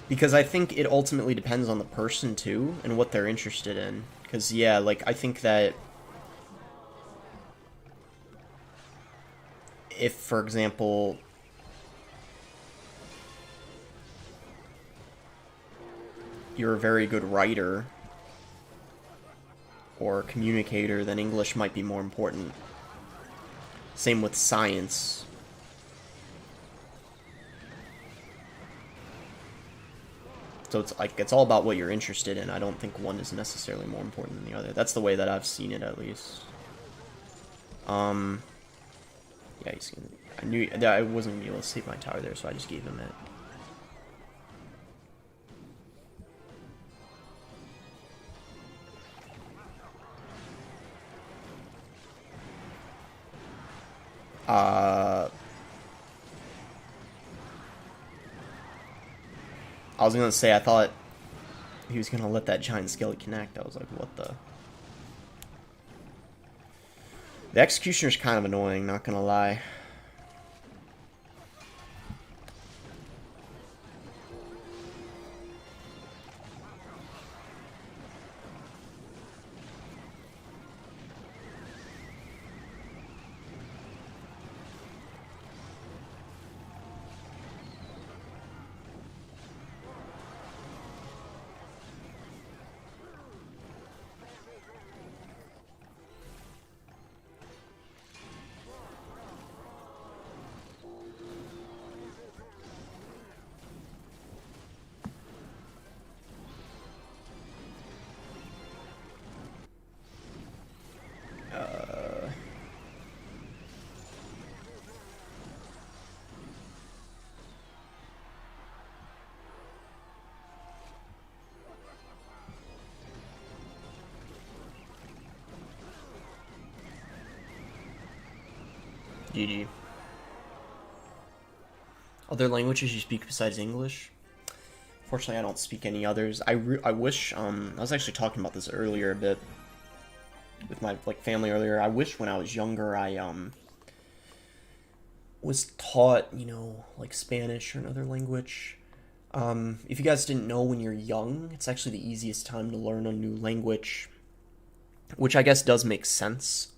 Because I think it ultimately depends on the person, too, and what they're interested in. Because, yeah, like, I think that if, for example, you're a very good writer or communicator, then English might be more important. Same with science. So it's all about what you're interested in. I don't think one is necessarily more important than the other. That's the way that I've seen it, at least. Yeah, I knew that I wasn't gonna be able to save my tower there, so I just gave him it. I was gonna say, I thought he was gonna let that giant skelly connect. I was like, what the? The executioner's kind of annoying, not gonna lie. GG. Other languages you speak besides English? Fortunately, I don't speak any others. I wish, I was actually talking about this earlier a bit with my, family earlier. I wish when I was younger I, was taught, Spanish or another language. If you guys didn't know, when you're young, it's actually the easiest time to learn a new language, which I guess does make sense.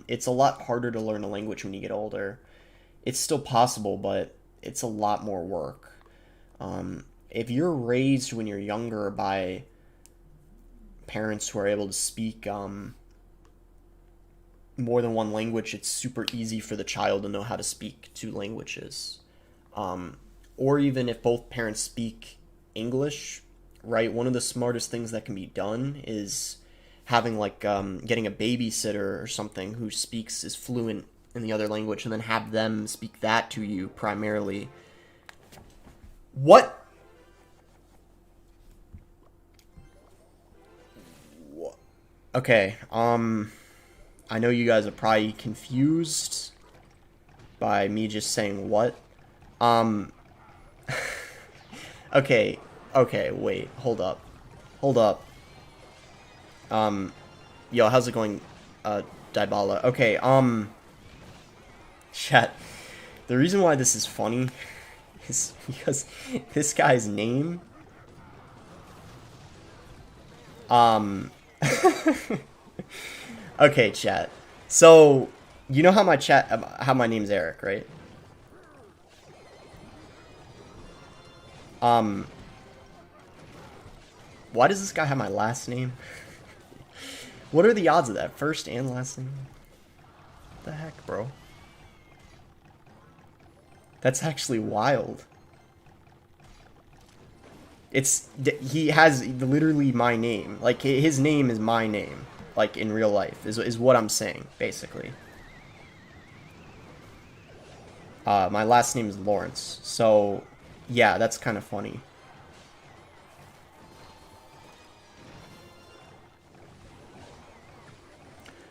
It's a lot harder to learn a language when you get older. It's still possible, but it's a lot more work. If you're raised when you're younger by parents who are able to speak more than one language, it's super easy for the child to know how to speak two languages. Or even if both parents speak English, right? One of the smartest things that can be done is having like getting a babysitter or something who is fluent in the other language, and then have them speak that to you primarily. What? Okay, I know you guys are probably confused by me just saying what. Um, okay, wait, hold up. Hold up. Yo, how's it going, Dybala? Okay, chat. The reason why this is funny is because this guy's name, okay, chat. So, you know how how my name's Eric, right? Why does this guy have my last name? What are the odds of that? First and last name? What the heck, bro? That's actually wild. He has literally my name. Like, his name is my name. Like, in real life, is what I'm saying, basically. My last name is Lawrence. So, yeah, that's kind of funny.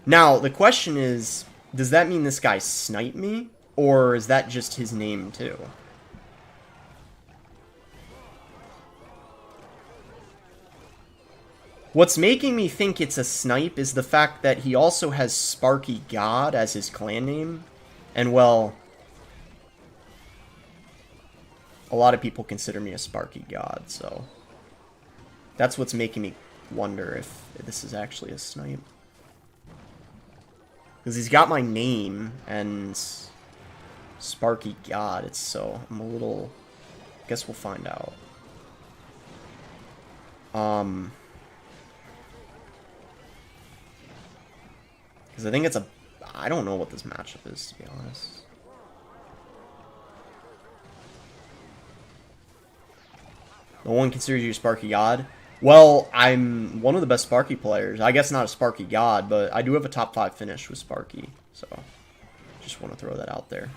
Now, the question is, does that mean this guy sniped me? Or is that just his name, too? What's making me think it's a snipe is the fact that he also has Sparky God as his clan name. And, well, a lot of people consider me a Sparky God, so that's what's making me wonder if this is actually a snipe. Because he's got my name and Sparky God, I'm a little... Guess we'll find out. Because I think it's I don't know what this matchup is, to be honest. No one considers you Sparky God? Well, I'm one of the best Sparky players. I guess not a Sparky God, but I do have a top 5 finish with Sparky. So, just want to throw that out there.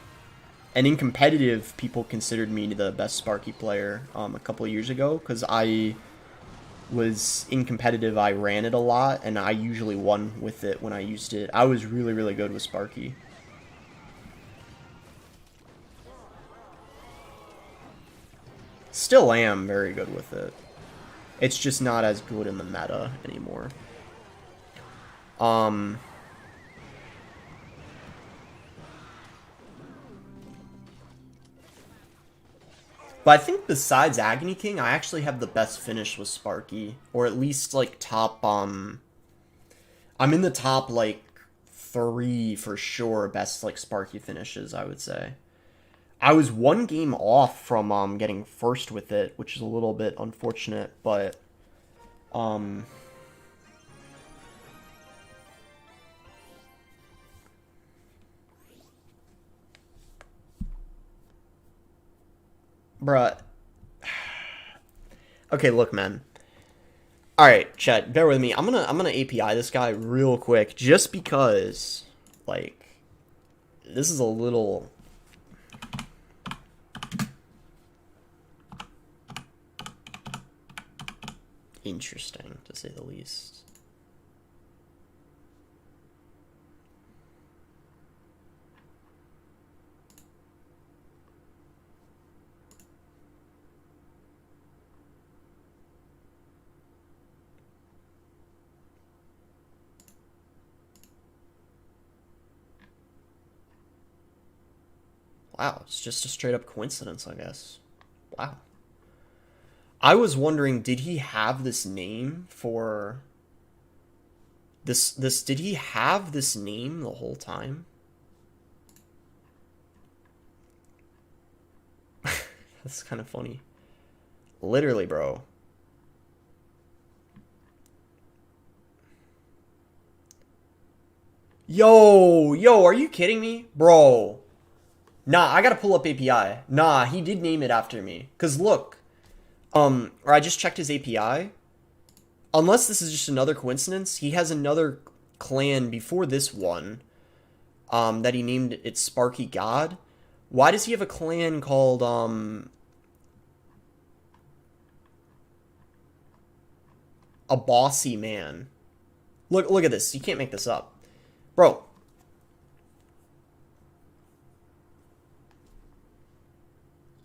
And in competitive, people considered me the best Sparky player a couple of years ago, because I was in competitive, I ran it a lot, and I usually won with it when I used it. I was really, really good with Sparky. Still am very good with it. It's just not as good in the meta anymore. But I think besides Agony King, I actually have the best finish with Sparky. Or at least, like, top, I'm in the top, like, 3 for sure best, like, Sparky finishes, I would say. I was one game off from, getting first with it, which is a little bit unfortunate, but, bruh. Okay, look, man. Alright, chat, bear with me. I'm gonna API this guy real quick, just because, like, this is a little... interesting, to say the least. Wow, it's just a straight up coincidence, I guess. Wow. I was wondering, did he have this name for did he have this name the whole time? That's kind of funny. Literally, bro. Yo, are you kidding me? Bro. Nah, I gotta pull up API. Nah, he did name it after me. Cause look, or I just checked his API. Unless this is just another coincidence, he has another clan before this one, that he named it Sparky God. Why does he have a clan called, a bossy man? Look at this. You can't make this up. Bro.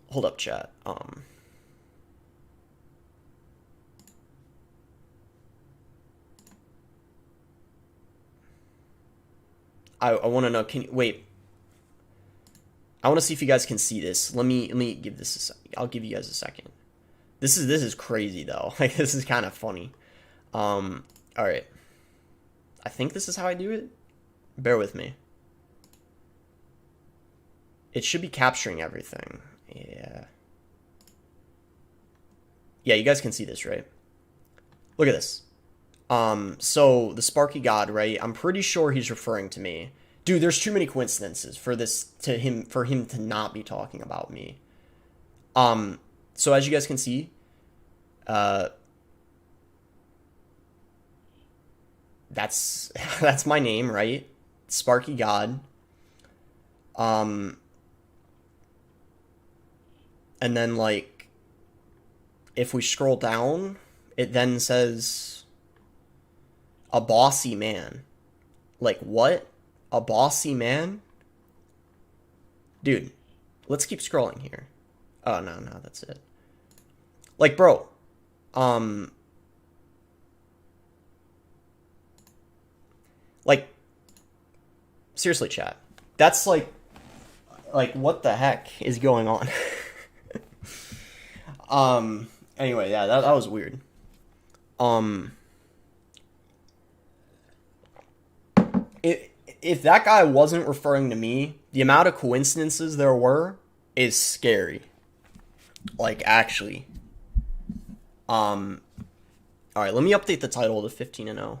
Hold up, chat. I want to know, can you, wait. I want to see if you guys can see this. Let me give this I'll give you guys a second. This is crazy though. Like, this is kind of funny. All right. I think this is how I do it. Bear with me. It should be capturing everything. Yeah. Yeah, you guys can see this, right? Look at this. So the Sparky God, right? I'm pretty sure he's referring to me. Dude, there's too many coincidences for him to not be talking about me. So as you guys can see, that's that's my name, right? Sparky God. And then, like, if we scroll down, it then says a bossy man. Like, what? A bossy man? Dude, let's keep scrolling here. Oh, no, that's it. Like, bro, like, seriously, chat. That's like, what the heck is going on? Anyway, yeah, that was weird. If that guy wasn't referring to me, the amount of coincidences there were is scary. Like, actually. Alright, let me update the title to 15-0.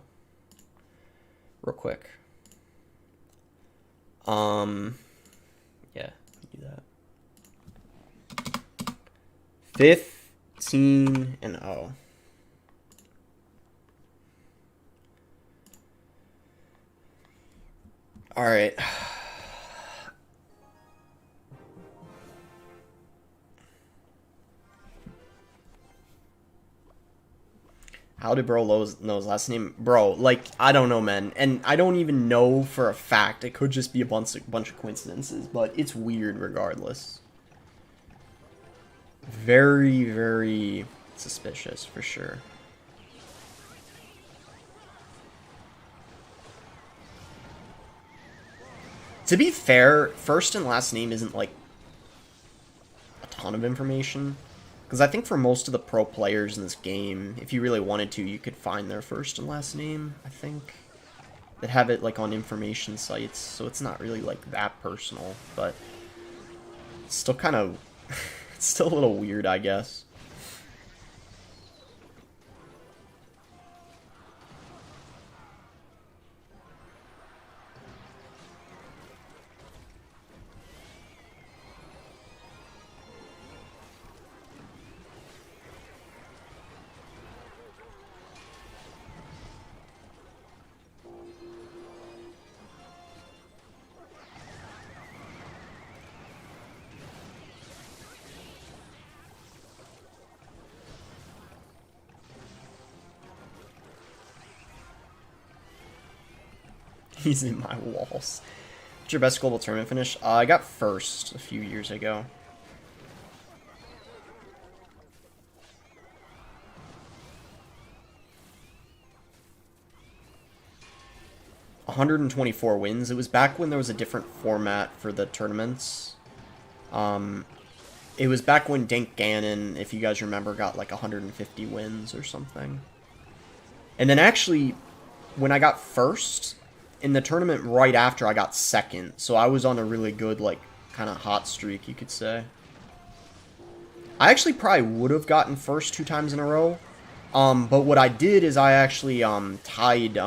Real quick. Yeah, do that. 15-0. All right. How did bro know his last name? Bro, like, I don't know, man. And I don't even know for a fact. It could just be a bunch of coincidences, but it's weird regardless. Very, very suspicious, for sure. To be fair, first and last name isn't, like, a ton of information. Because I think for most of the pro players in this game, if you really wanted to, you could find their first and last name, I think. That have it, like, on information sites, so it's not really, like, that personal, but it's still kind of... it's still a little weird, I guess. He's in my walls. What's your best global tournament finish? I got first a few years ago. $124 wins. It was back when there was a different format for the tournaments. It was back when Dank Gannon, if you guys remember, got like 150 wins or something. And then actually, when I got first... in the tournament right after, I got second, so I was on a really good, like, kind of hot streak, you could say. I actually probably would have gotten first 2 times in a row, but what I did is I actually, tied,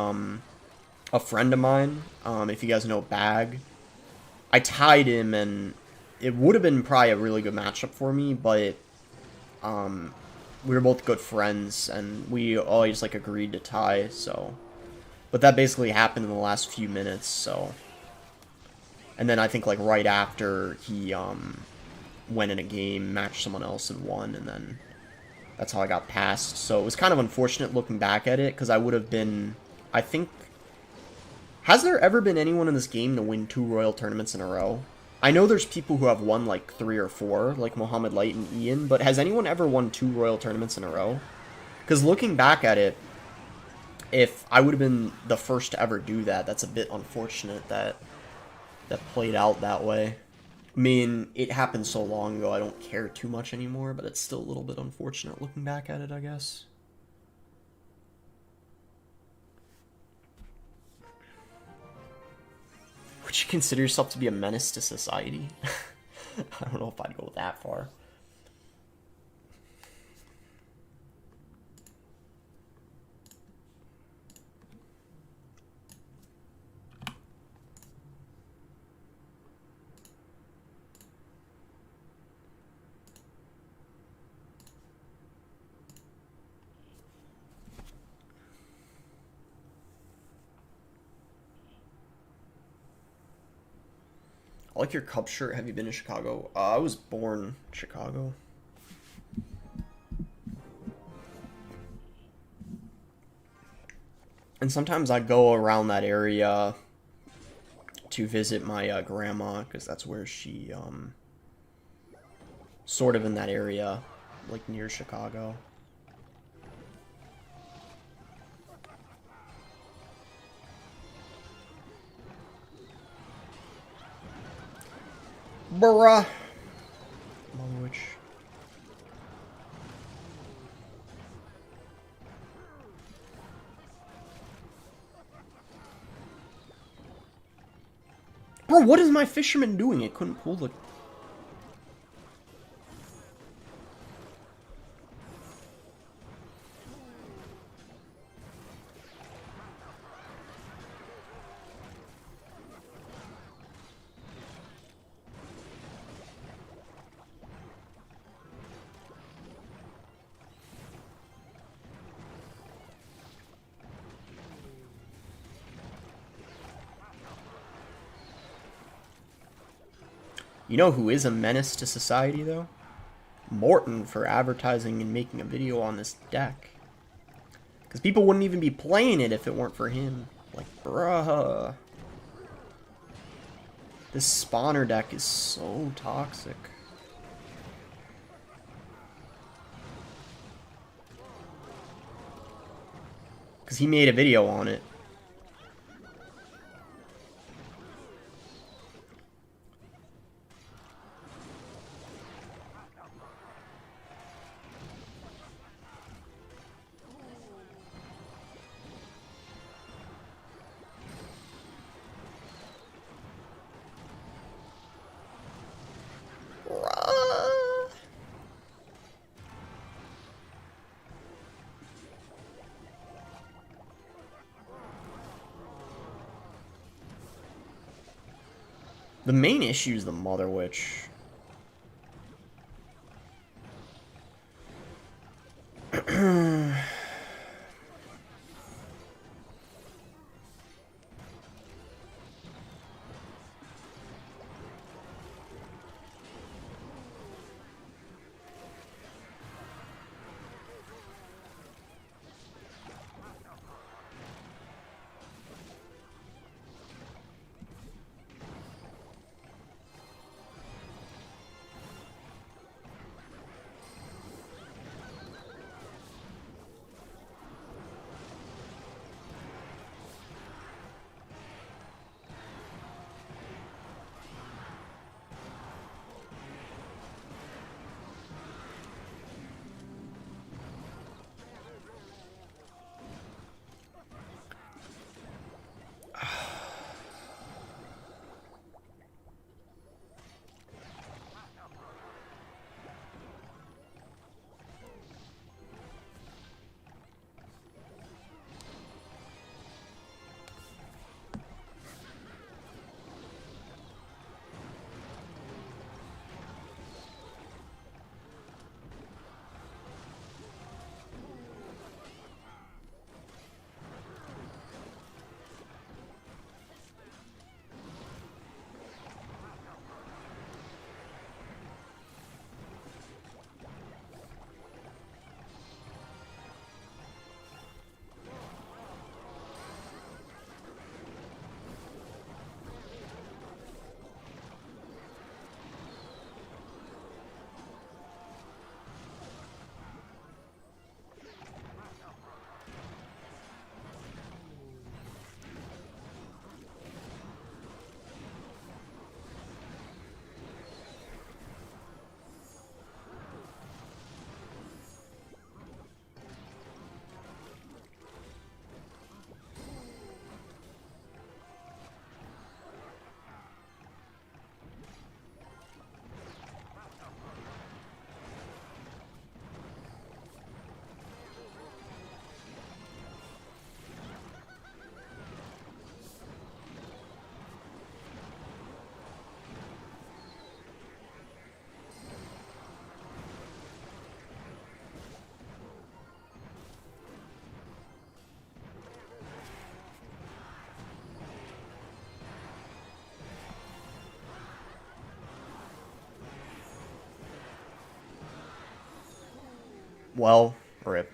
a friend of mine, if you guys know Bag. I tied him, and it would have been probably a really good matchup for me, but we were both good friends, and we always like agreed to tie. So, but that basically happened in the last few minutes. So, and then I think like right after he went in a game, matched someone else and won, and then that's how I got passed. So it was kind of unfortunate looking back at it, because I would have been, I think, has there ever been anyone in this game to win 2 Royal tournaments in a row? I know there's people who have won like 3 or 4, like Mohammed Light and Ian, but has anyone ever won 2 Royal tournaments in a row? Because looking back at it, if I would have been the first to ever do that, that's a bit unfortunate that that played out that way. I mean, it happened so long ago, I don't care too much anymore, but it's still a little bit unfortunate looking back at it, I guess. Would you consider yourself to be a menace to society? I don't know if I'd go that far. I like your Cubs shirt. Have you been to Chicago? I was born in Chicago. And sometimes I go around that area to visit my grandma, because that's where she, sort of in that area, like near Chicago. Bruh. Which... Bro, what is my fisherman doing? It couldn't pull the... You know who is a menace to society, though? Morton, for advertising and making a video on this deck. Because people wouldn't even be playing it if it weren't for him. Like, bruh. This spawner deck is so toxic. Because he made a video on it. The main issue is the Mother Witch. Well, rip.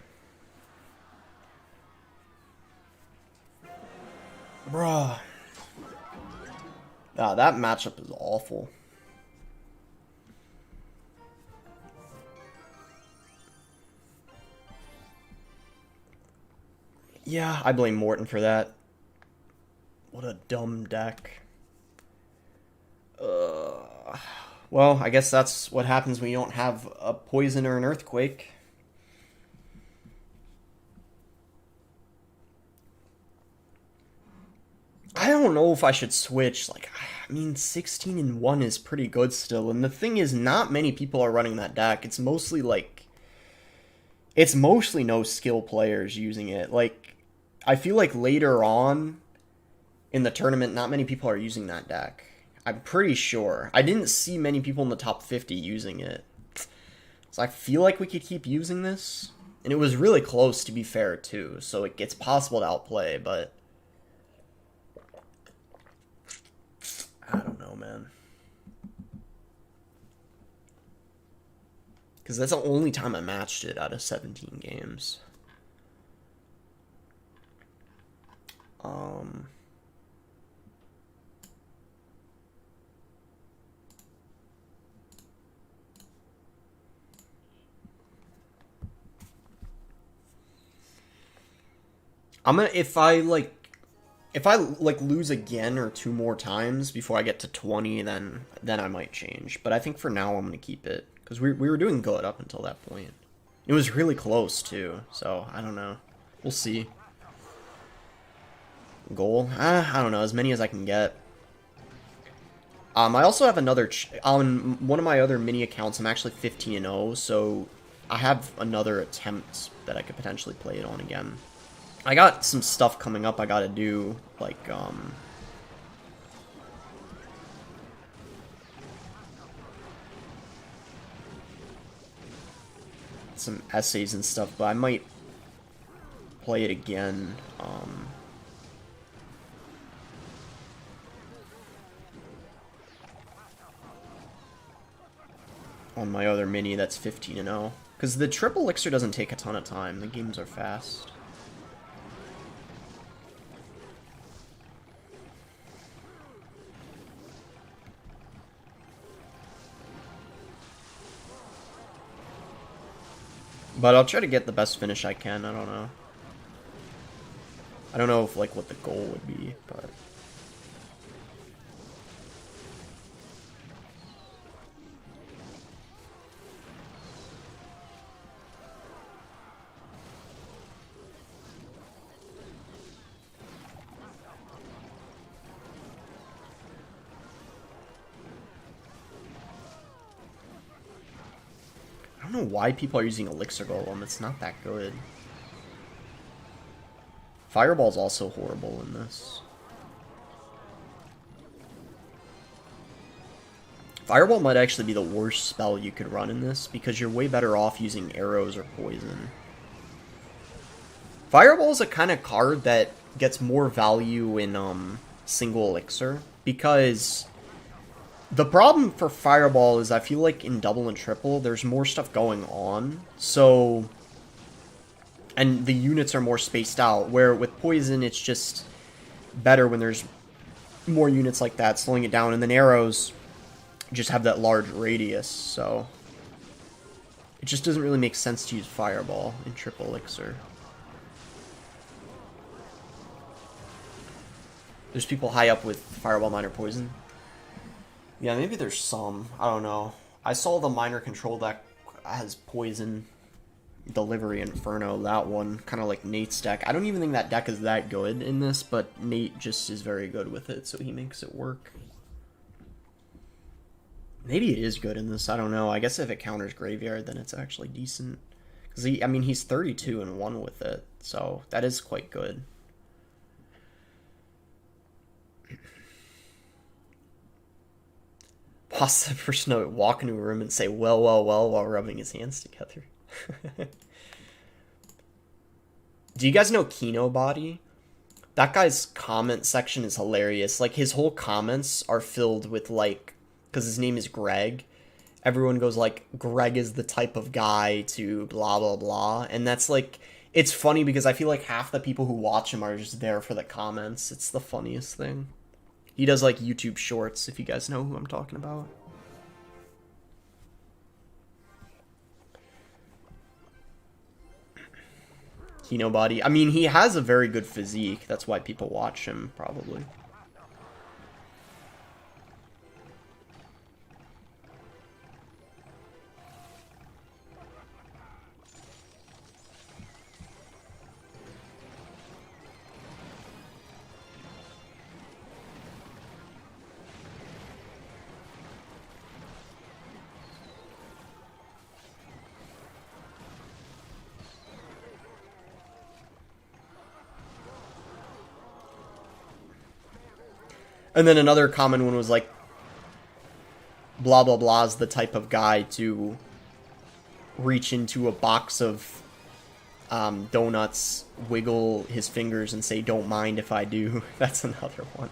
Bruh. Ah, that matchup is awful. Yeah, I blame Morton for that. What a dumb deck. Well, I guess that's what happens when you don't have a poison or an earthquake. I don't know if I should switch. Like, I mean, 16-1 is pretty good still. And the thing is, not many people are running that deck. It's mostly like, it's mostly no skill players using it. Like, I feel like later on in the tournament, not many people are using that deck. I'm pretty sure. I didn't see many people in the top 50 using it. So I feel like we could keep using this. And it was really close, to be fair, too. So it's possible to outplay, but I don't know, man. Because that's the only time I matched it out of 17 games. I'm gonna if I lose again or two more times before I get to 20, then I might change. But I think for now I'm gonna keep it because we were doing good up until that point. It was really close too, so I don't know. We'll see. Goal? I don't know. As many as I can get. I also have another on one of my other mini accounts. I'm actually 15-0, so I have another attempt that I could potentially play it on again. I got some stuff coming up I gotta do, like, some essays and stuff, but I might play it again, on my other mini that's 15-0. Because the triple elixir doesn't take a ton of time, the games are fast. But I'll try to get the best finish I can, I don't know. I don't know if, like, what the goal would be, but I don't know why people are using Elixir Golem. It's not that good. Fireball's also horrible in this. Fireball might actually be the worst spell you could run in this, because you're way better off using arrows or poison. Fireball is a kind of card that gets more value in single elixir, because the problem for Fireball is I feel like in double and triple, there's more stuff going on, so, and the units are more spaced out, where with Poison, it's just better when there's more units like that, slowing it down, and then arrows just have that large radius, so it just doesn't really make sense to use Fireball in triple elixir. There's people high up with Fireball, Minor, Poison. Yeah, maybe there's some. I don't know. I saw the minor control deck has Poison, Delivery, Inferno, that one. Kind of like Nate's deck. I don't even think that deck is that good in this, but Nate just is very good with it, so he makes it work. Maybe it is good in this, I don't know. I guess if it counters Graveyard, then it's actually decent. Because I mean, he's 32-1 with it, so that is quite good. Pause the person to walk into a room and say, well, well, well, while rubbing his hands together. Do you guys know Kino Body? That guy's comment section is hilarious. Like, his whole comments are filled with, like, because his name is Greg, everyone goes like, Greg is the type of guy to blah blah blah, and that's like, it's funny because I feel like half the people who watch him are just there for the comments. It's the funniest thing. He does like YouTube shorts, if you guys know who I'm talking about. Kino body. I mean, he has a very good physique. That's why people watch him, probably. And then another common one was like, blah blah blah is the type of guy to reach into a box of donuts, wiggle his fingers, and say, "Don't mind if I do." That's another one.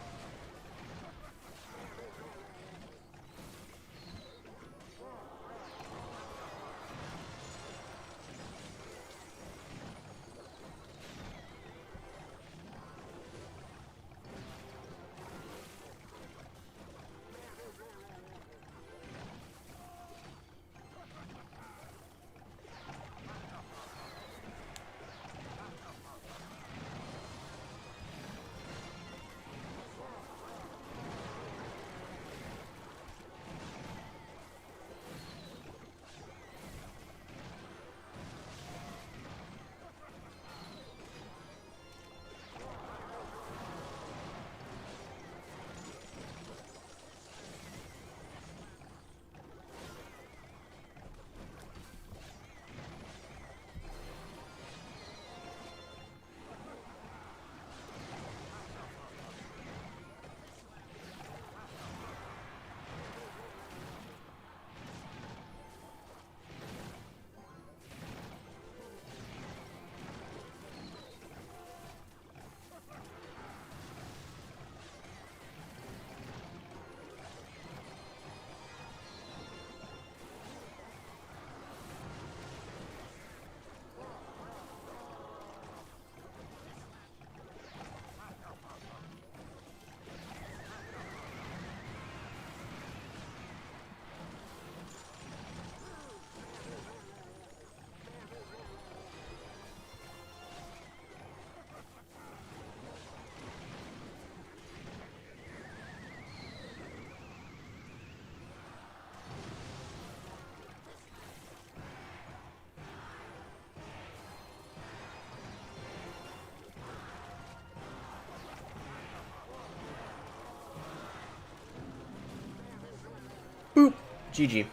Boop. GG.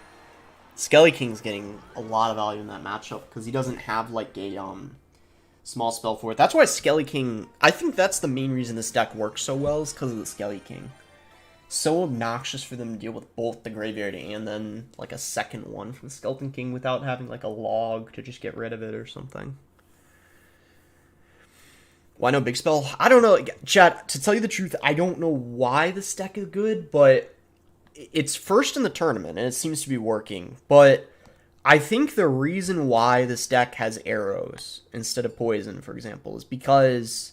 Skelly King's getting a lot of value in that matchup because he doesn't have like a small spell for it. That's why Skelly King, I think that's the main reason this deck works so well, is because of the Skelly King. So obnoxious for them to deal with both the Graveyard and then like a second one from the Skeleton King without having like a log to just get rid of it or something. Why no big spell? I don't know. Chat, to tell you the truth, I don't know why this deck is good, but it's first in the tournament, and it seems to be working. But I think the reason why this deck has arrows instead of poison, for example, is because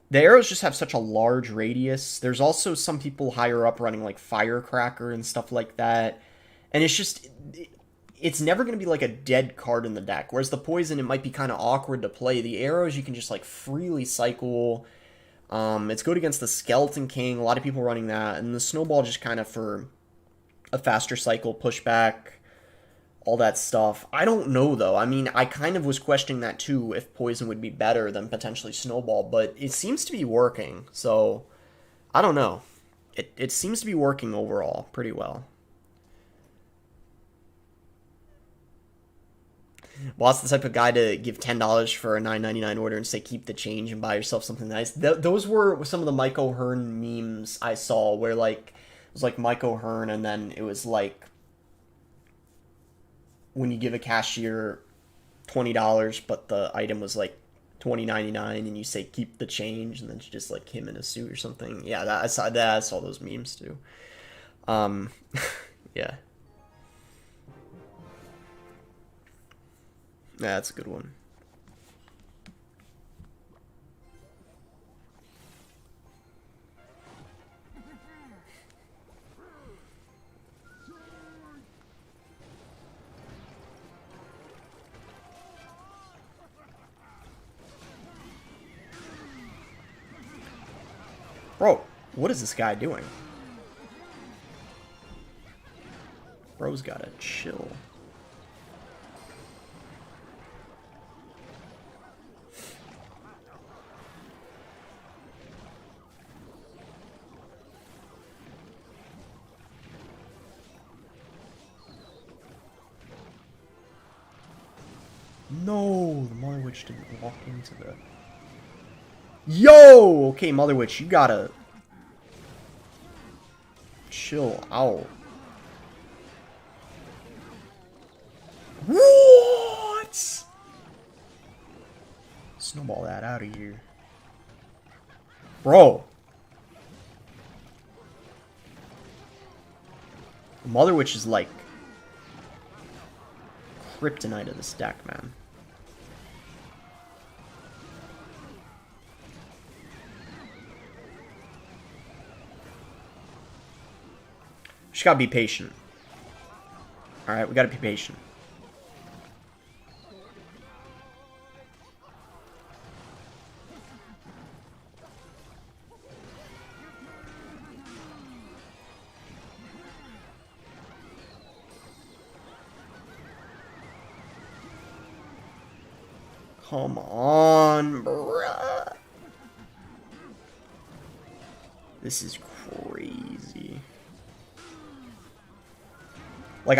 the arrows just have such a large radius. There's also some people higher up running like Firecracker and stuff like that. And it's just, it's never going to be like a dead card in the deck. Whereas the poison, it might be kind of awkward to play. The arrows, you can just like freely cycle. It's good against the Skeleton King. A lot of people running that. And the Snowball just kind of for a faster cycle, pushback, all that stuff. I don't know, though. I mean, I kind of was questioning that, too, if Poison would be better than potentially Snowball. But it seems to be working. So, I don't know. It seems to be working overall pretty well. Boss the type of guy to give $10 for a $9.99 order and say keep the change and buy yourself something nice. Those were some of the Mike O'Hearn memes I saw where like it was like Mike O'Hearn and then it was like when you give a cashier $20 but the item was like $20.99 and you say keep the change and then it's just like him in a suit or something. Yeah, I saw those memes too. Yeah. Yeah, that's a good one. Bro, what is this guy doing? Bro's gotta chill. No, the Mother Witch didn't walk into the... Yo! Okay, Mother Witch, you gotta... chill out. What? Snowball that out of here. Bro. The Mother Witch is like... kryptonite of this deck, man. Just gotta be patient. Alright, we gotta be patient. Come on, bruh. This is crazy. Like,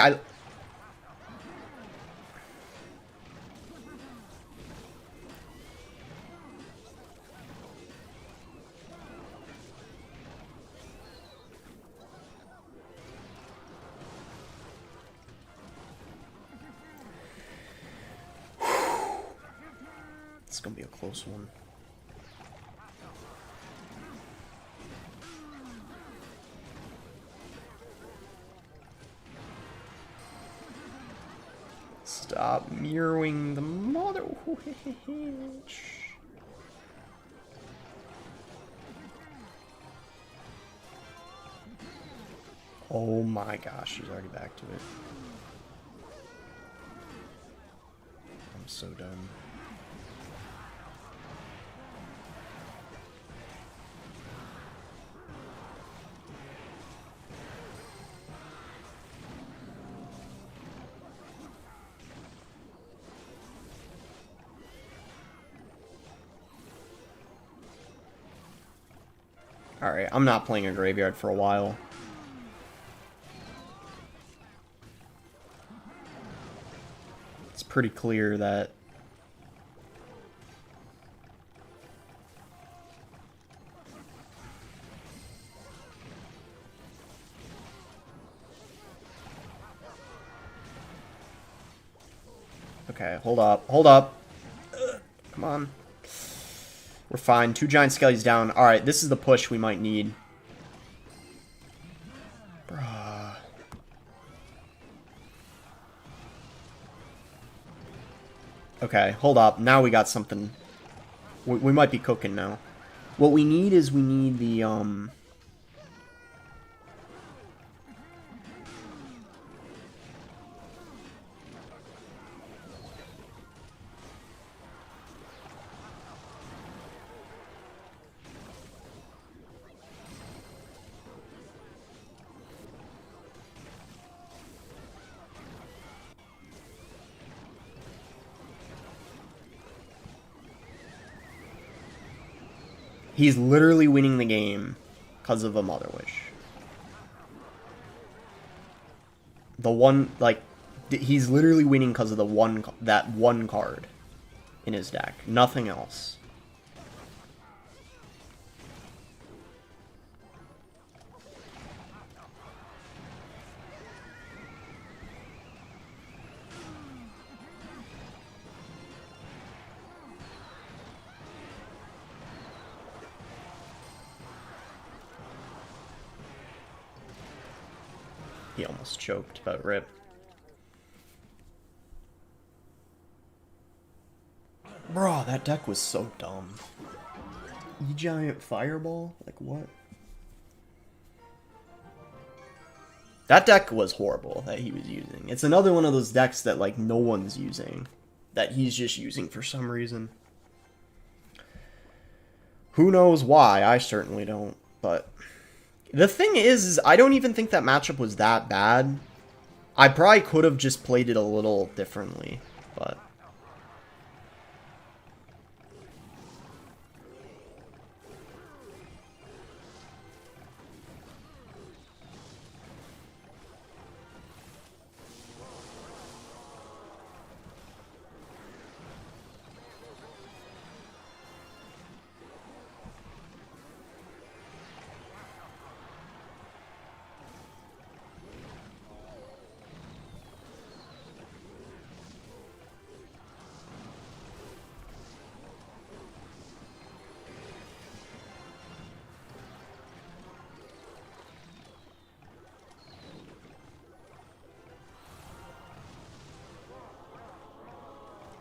it's gonna be a close one. Stop mirroring the Mother Witch. Oh my gosh, she's already back to it. I'm so done. Alright, I'm not playing a graveyard for a while. It's pretty clear that... Okay, hold up, hold up. Come on. We're fine. 2 giant skellies down. Alright, this is the push we might need. Bruh. Okay, hold up. Now we got something. We might be cooking now. What we need is we need the, He's literally winning the game because of a Mother Witch. The one, like, he's literally winning because of that one card in his deck. Nothing else. He almost choked, but rip. Bro, that deck was so dumb. E-Giant Fireball? Like, what? That deck was horrible that he was using. It's another one of those decks that, like, no one's using. That he's just using for some reason. Who knows why? I certainly don't. But the thing is I don't even think that matchup was that bad. I probably could have just played it a little differently, but...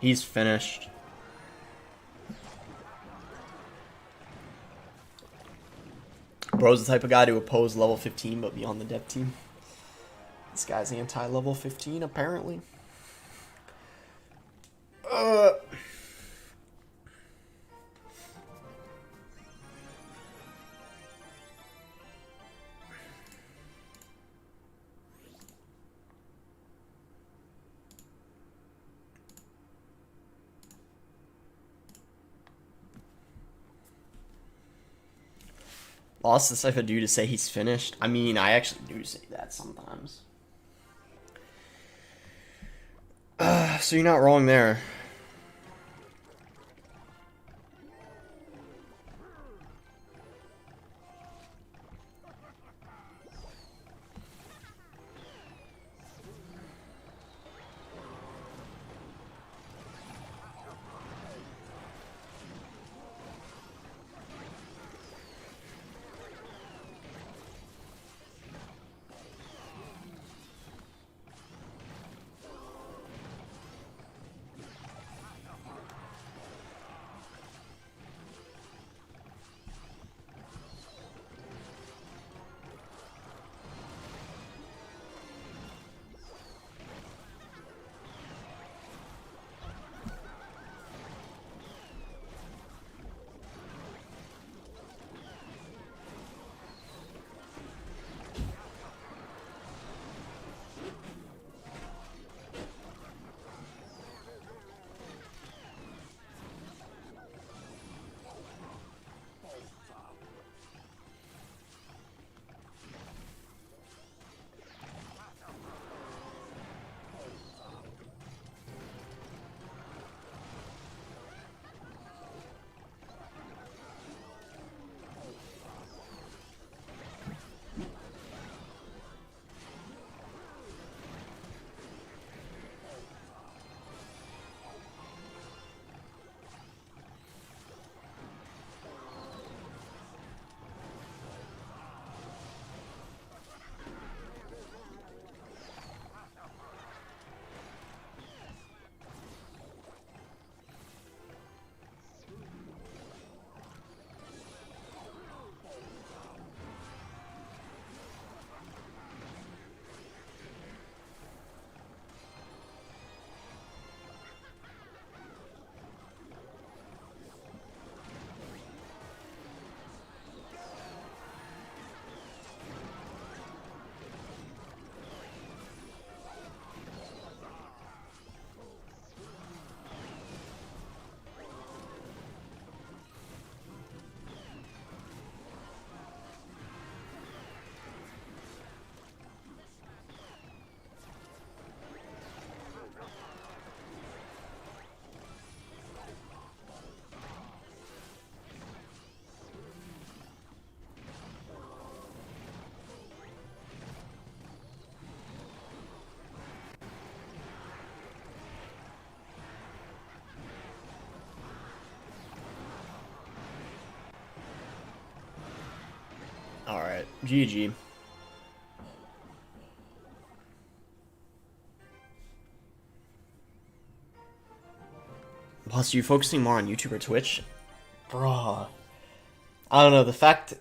He's finished. Bro's the type of guy to oppose level 15 but be on the dev team. This guy's anti-level 15, apparently. Lost the type of dude to say he's finished. I mean, I actually do say that sometimes. So you're not wrong there. Alright, GG. Plus, are you focusing more on YouTube or Twitch? Bruh. I don't know, the fact...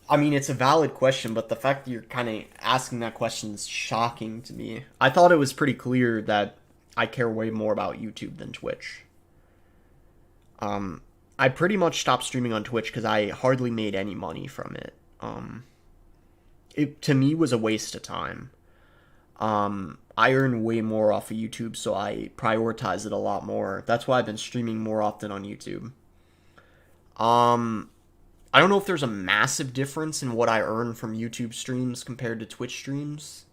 I mean, it's a valid question, but the fact that you're kind of asking that question is shocking to me. I thought it was pretty clear that I care way more about YouTube than Twitch. I pretty much stopped streaming on Twitch because I hardly made any money from it. It, to me, was a waste of time. I earn way more off of YouTube, so I prioritize it a lot more. That's why I've been streaming more often on YouTube. I don't know if there's a massive difference in what I earn from YouTube streams compared to Twitch streams.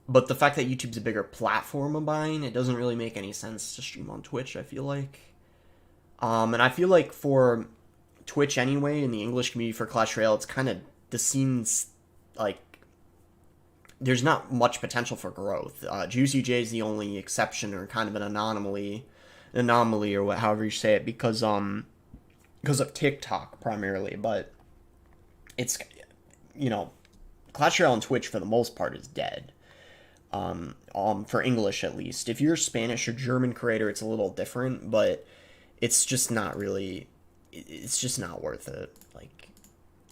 But the fact that YouTube's a bigger platform of mine, it doesn't really make any sense to stream on Twitch, I feel like. And I feel like for Twitch anyway, in the English community for Clash Royale, it's kind of, the scene's, like, there's not much potential for growth. Juicy J is the only exception, or kind of an anomaly, or however you say it, because of TikTok primarily, but it's, you know, Clash Royale on Twitch for the most part is dead. For English at least. If you're a Spanish or German creator, it's a little different, but it's just not really, it's just not worth it. Like,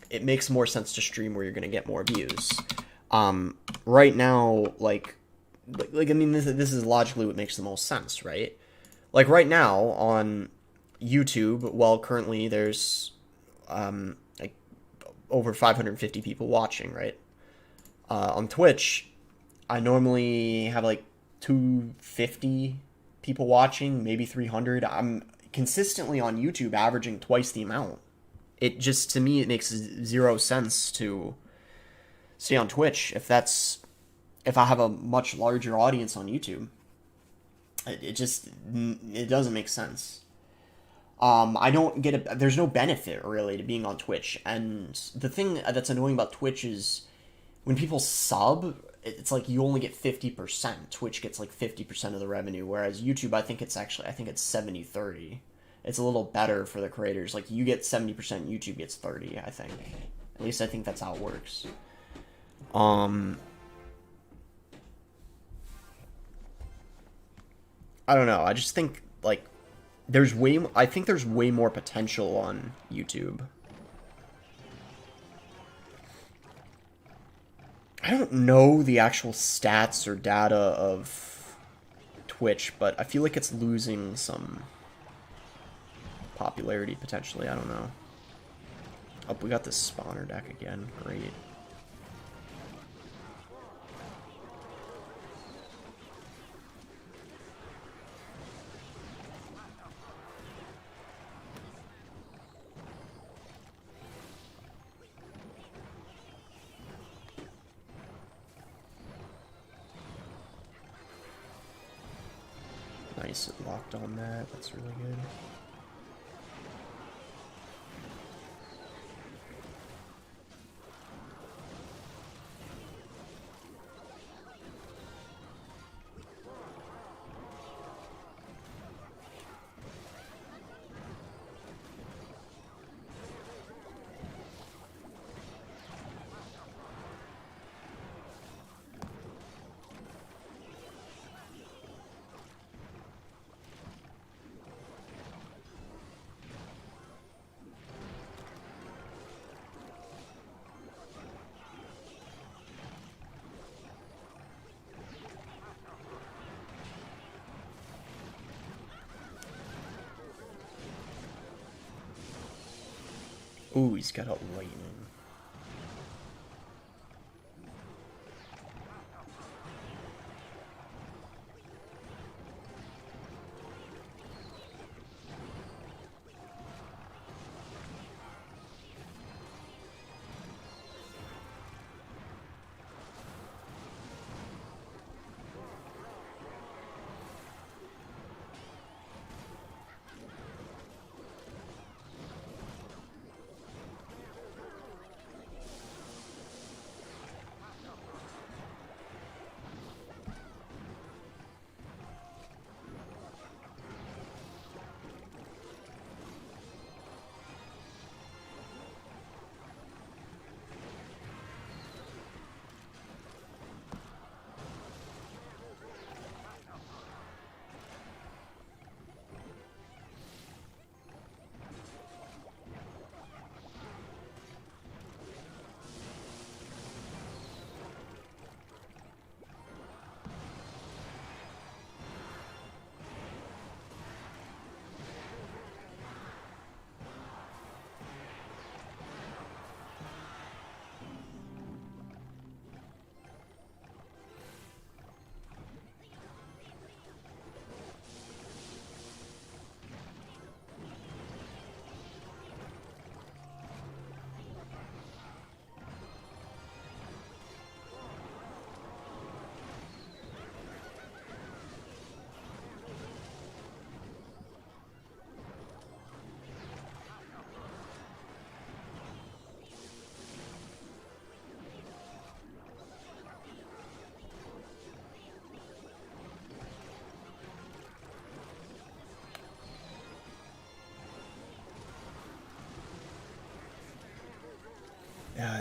it makes more sense to stream where you're gonna get more views. Right now, like I mean, this is logically what makes the most sense, right? Like right now on YouTube, well, currently there's like over 550 people watching, right? On Twitch, I normally have like 250 people watching, maybe 300. I'm consistently on YouTube averaging twice the amount. It just, to me, it makes zero sense to stay on Twitch if I have a much larger audience on YouTube. It doesn't make sense. I don't get there's no benefit really to being on Twitch, and the thing that's annoying about Twitch is when people sub, it's like you only get 50%. Twitch gets like 50% of the revenue, whereas YouTube, I think it's 70-30. It's a little better for the creators. Like, you get 70%, YouTube gets 30, I think. At least I think that's how it works. I don't know. I just think, like, I think there's way more potential on YouTube. I don't know the actual stats or data of Twitch, but I feel like it's losing some popularity, potentially. I don't know. Oh, we got this spawner deck again. Great. Nice, it locked on that. That's really good. Ooh, he's got a lightning.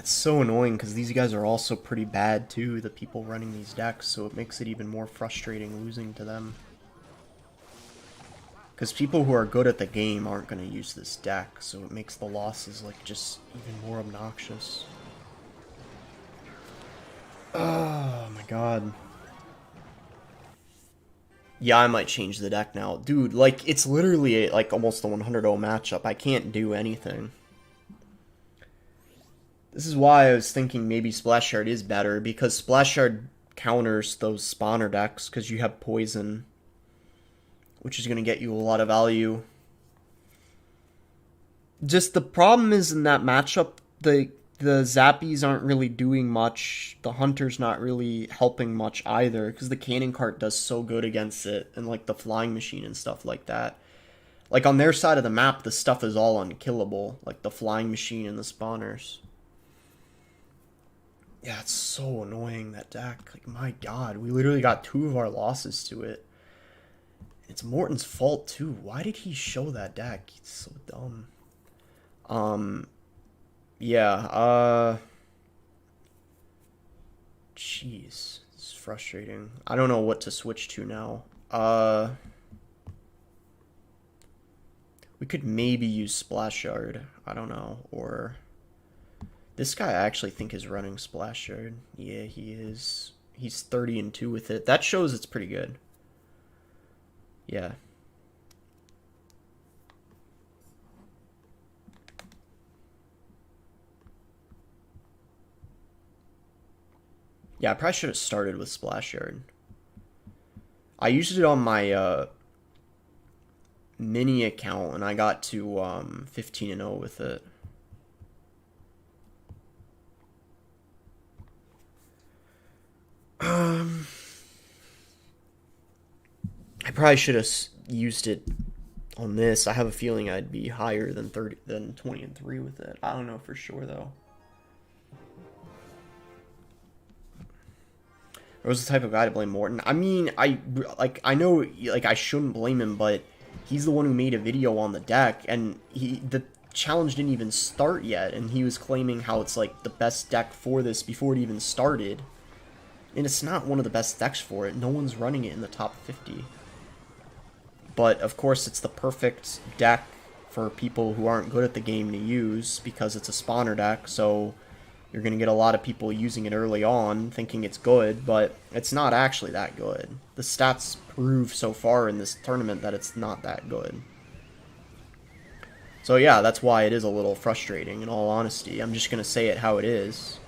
it's so annoying because these guys are also pretty bad too, the people running these decks, so it makes it even more frustrating losing to them. Because people who are good at the game aren't going to use this deck, so it makes the losses like just even more obnoxious. Oh my god. Yeah, I might change the deck now. Dude, like, it's literally like almost a 100-0 matchup. I can't do anything. This is why I was thinking maybe Splash Shard is better, because Splash Shard counters those spawner decks, because you have poison, which is going to get you a lot of value. Just the problem is in that matchup, the Zappies aren't really doing much. The Hunter's not really helping much either, because the Cannon Cart does so good against it, and like the Flying Machine and stuff like that. Like on their side of the map, the stuff is all unkillable, like the Flying Machine and the spawners. Yeah, it's so annoying, that deck. Like, my god, we literally got 2 of our losses to it. It's Morton's fault too. Why did he show that deck? It's so dumb. Yeah, jeez, this is frustrating. I don't know what to switch to now. We could maybe use Splash Shard. I don't know, or this guy I actually think is running Splash Shard. Yeah, he is. He's 30-2 with it. That shows it's pretty good. Yeah. Yeah, I probably should have started with Splash Yard. I used it on my mini account, and I got to 15-0 with it. I probably should have used it on this. I have a feeling I'd be higher than 20-3 with it. I don't know for sure though. I was the type of guy to blame Morton. I mean, I know like I shouldn't blame him, but he's the one who made a video on the deck, and the challenge didn't even start yet, and he was claiming how it's like the best deck for this before it even started. And it's not one of the best decks for it. No one's running it in the top 50. But of course it's the perfect deck for people who aren't good at the game to use, because it's a spawner deck, so you're going to get a lot of people using it early on, thinking it's good, but it's not actually that good. The stats prove so far in this tournament that it's not that good. So yeah, that's why it is a little frustrating, in all honesty. I'm just going to say it how it is.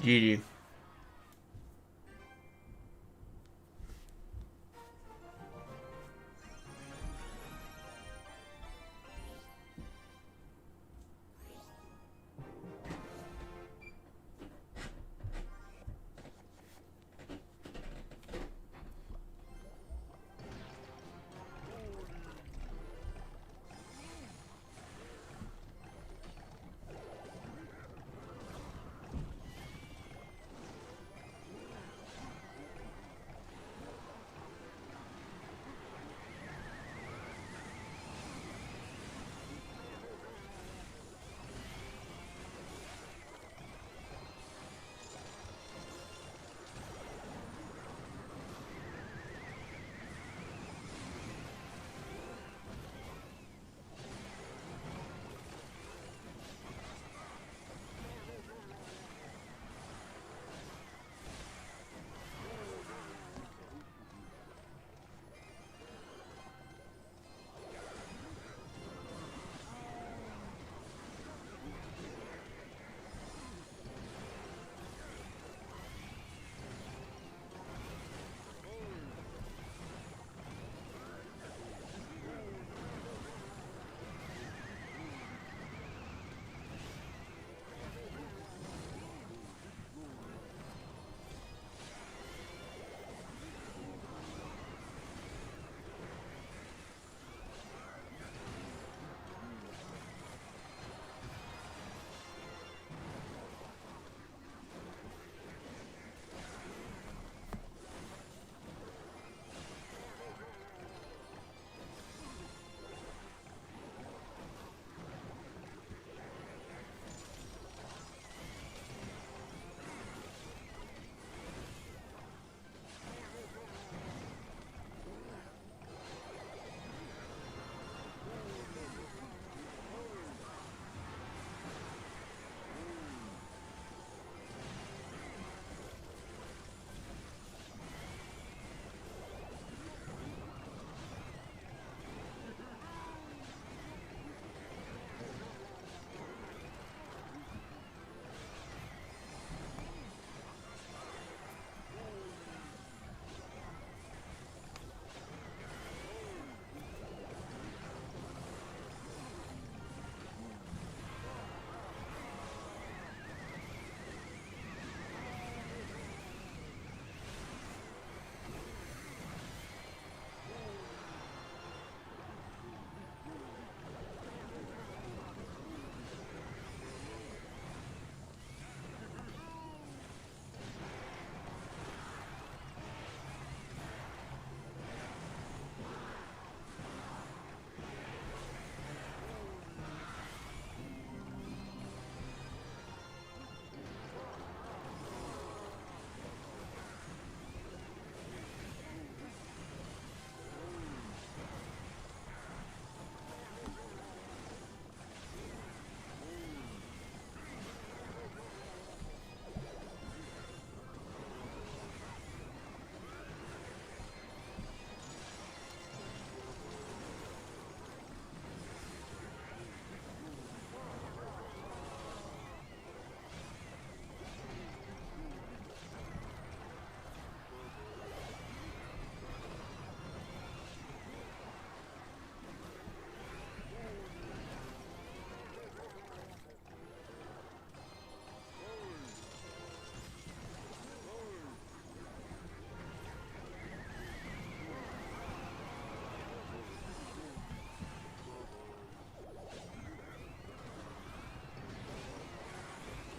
GG.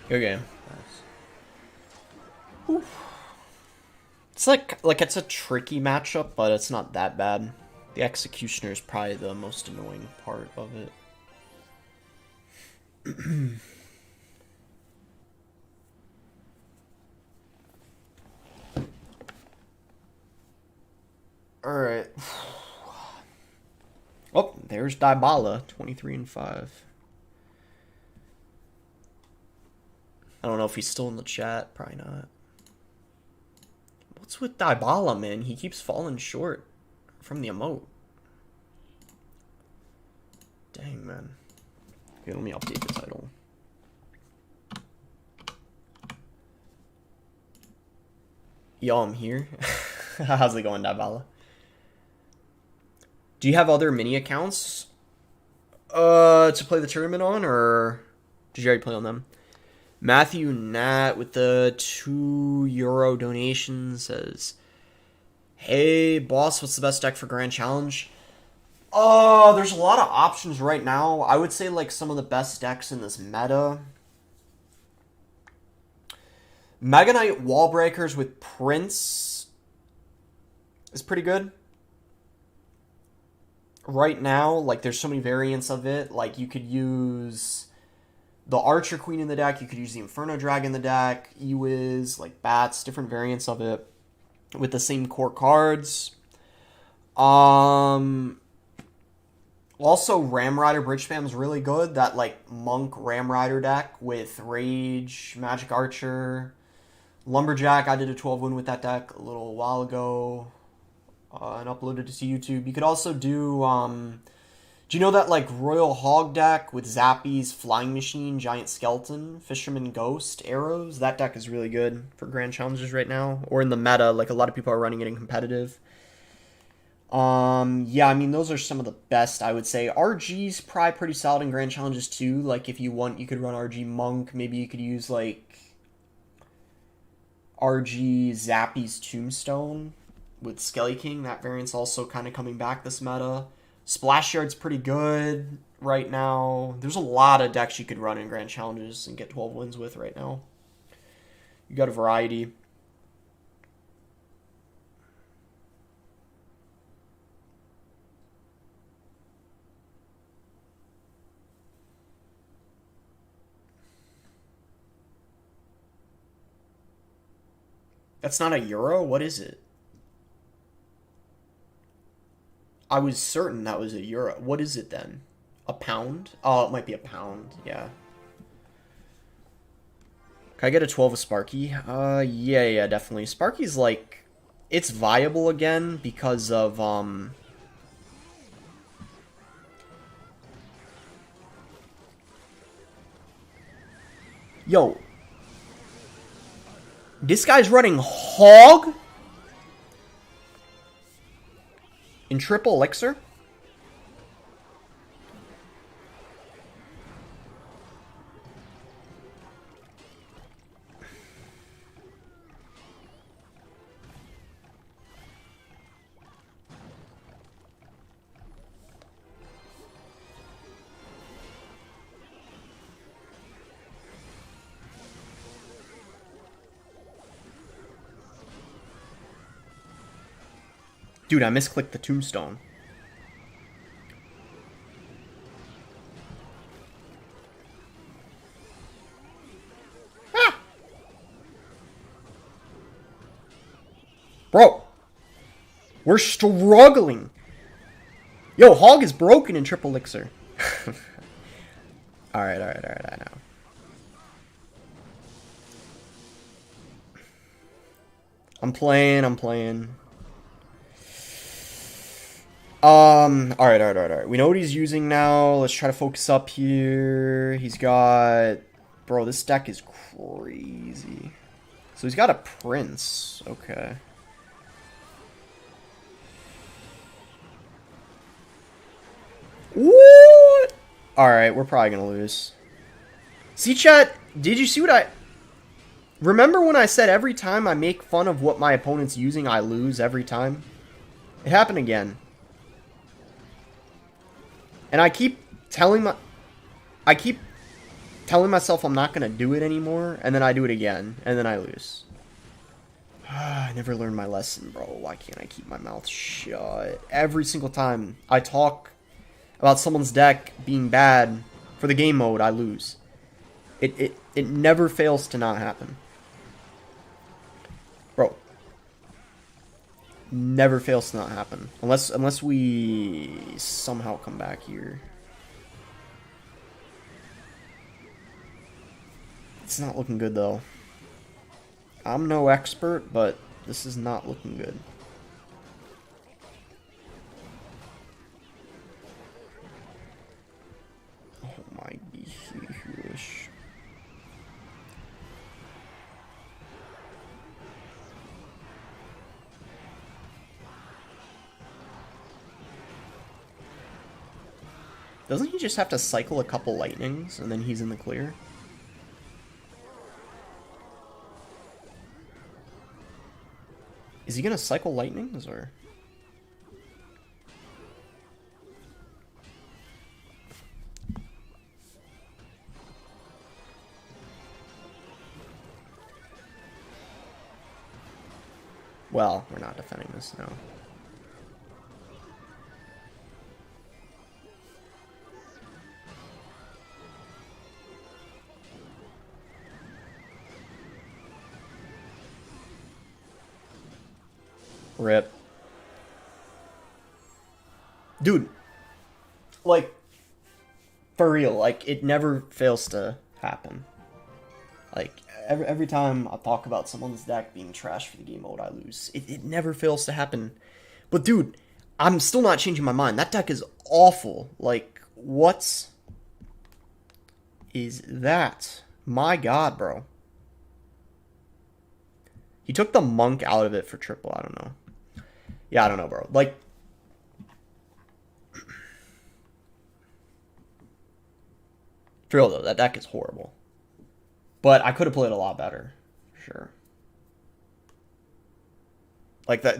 Good game. Nice. It's like it's a tricky matchup, but it's not that bad. The executioner is probably the most annoying part of it. Alright. Oh, there's Dybala, 23-5. I don't know if he's still in the chat. Probably not. What's with Dybala, man? He keeps falling short from the emote. Dang, man. Okay, let me update the title. Yo, I'm here. How's it going, Dabala? Do you have other mini accounts to play the tournament on, or did you already play on them? Matthew Nat with the €2 donation says, "Hey boss, what's the best deck for Grand Challenge?" There's a lot of options right now. I would say like some of the best decks in this meta. Mega Knight Wall Breakers with Prince is pretty good. Right now, like there's so many variants of it. Like you could use the Archer Queen in the deck, you could use the Inferno Dragon in the deck, Ewiz, like Bats, different variants of it with the same core cards. Also, Ram Rider Bridge Spam is really good. That like Monk Ram Rider deck with Rage, Magic Archer, Lumberjack. I did a 12 win with that deck a little while ago and uploaded it to YouTube. You could also do you know that like Royal Hog deck with Zappies, Flying Machine, Giant Skeleton, Fisherman Ghost, Arrows? That deck is really good for Grand Challenges right now. Or in the meta, like a lot of people are running it in competitive. Yeah, I mean, those are some of the best, I would say. RG's probably pretty solid in Grand Challenges too. Like, if you want, you could run RG Monk. Maybe you could use, like, RG Zappy's Tombstone with Skelly King. That variant's also kind of coming back this meta. Splash Yard's pretty good right now. There's a lot of decks you could run in Grand Challenges and get 12 wins with right now. You got a variety. That's not a euro? What is it? I was certain that was a euro. What is it then? A pound? Oh, it might be a pound. Yeah. Can I get a 12 with Sparky? Yeah, definitely. Sparky's like, it's viable again because of, Yo. This guy's running Hog in triple Elixir? Dude, I misclicked the tombstone. Ah! Bro. We're struggling. Yo, Hog is broken in triple Elixir. Alright, I know. I'm playing. Alright. We know what he's using now. Let's try to focus up here. He's got... Bro, this deck is crazy. So he's got a Prince. Okay. What? Alright, we're probably gonna lose. See, chat, did you see what I... Remember when I said every time I make fun of what my opponent's using, I lose every time? It happened again. And I keep telling myself I'm not gonna do it anymore, and then I do it again, and then I lose. I never learned my lesson, bro. Why can't I keep my mouth shut? Every single time I talk about someone's deck being bad for the game mode, I lose. It never fails to not happen. Bro. Never fails to not happen. Unless we somehow come back here. It's not looking good, though. I'm no expert, but this is not looking good. Oh my gosh. Doesn't he just have to cycle a couple lightnings and then he's in the clear? Is he gonna cycle lightnings or? Well, we're not defending this now. Rip. Dude. Like, for real, like, it never fails to happen. Like, every time I talk about someone's deck being trash for the game mode, I lose. It never fails to happen. But, dude, I'm still not changing my mind. That deck is awful. Like, what is that? My god, bro. He took the monk out of it for triple. I don't know. Yeah, I don't know, bro. Like, for real, though, that deck is horrible. But I could have played a lot better. Sure. Like, the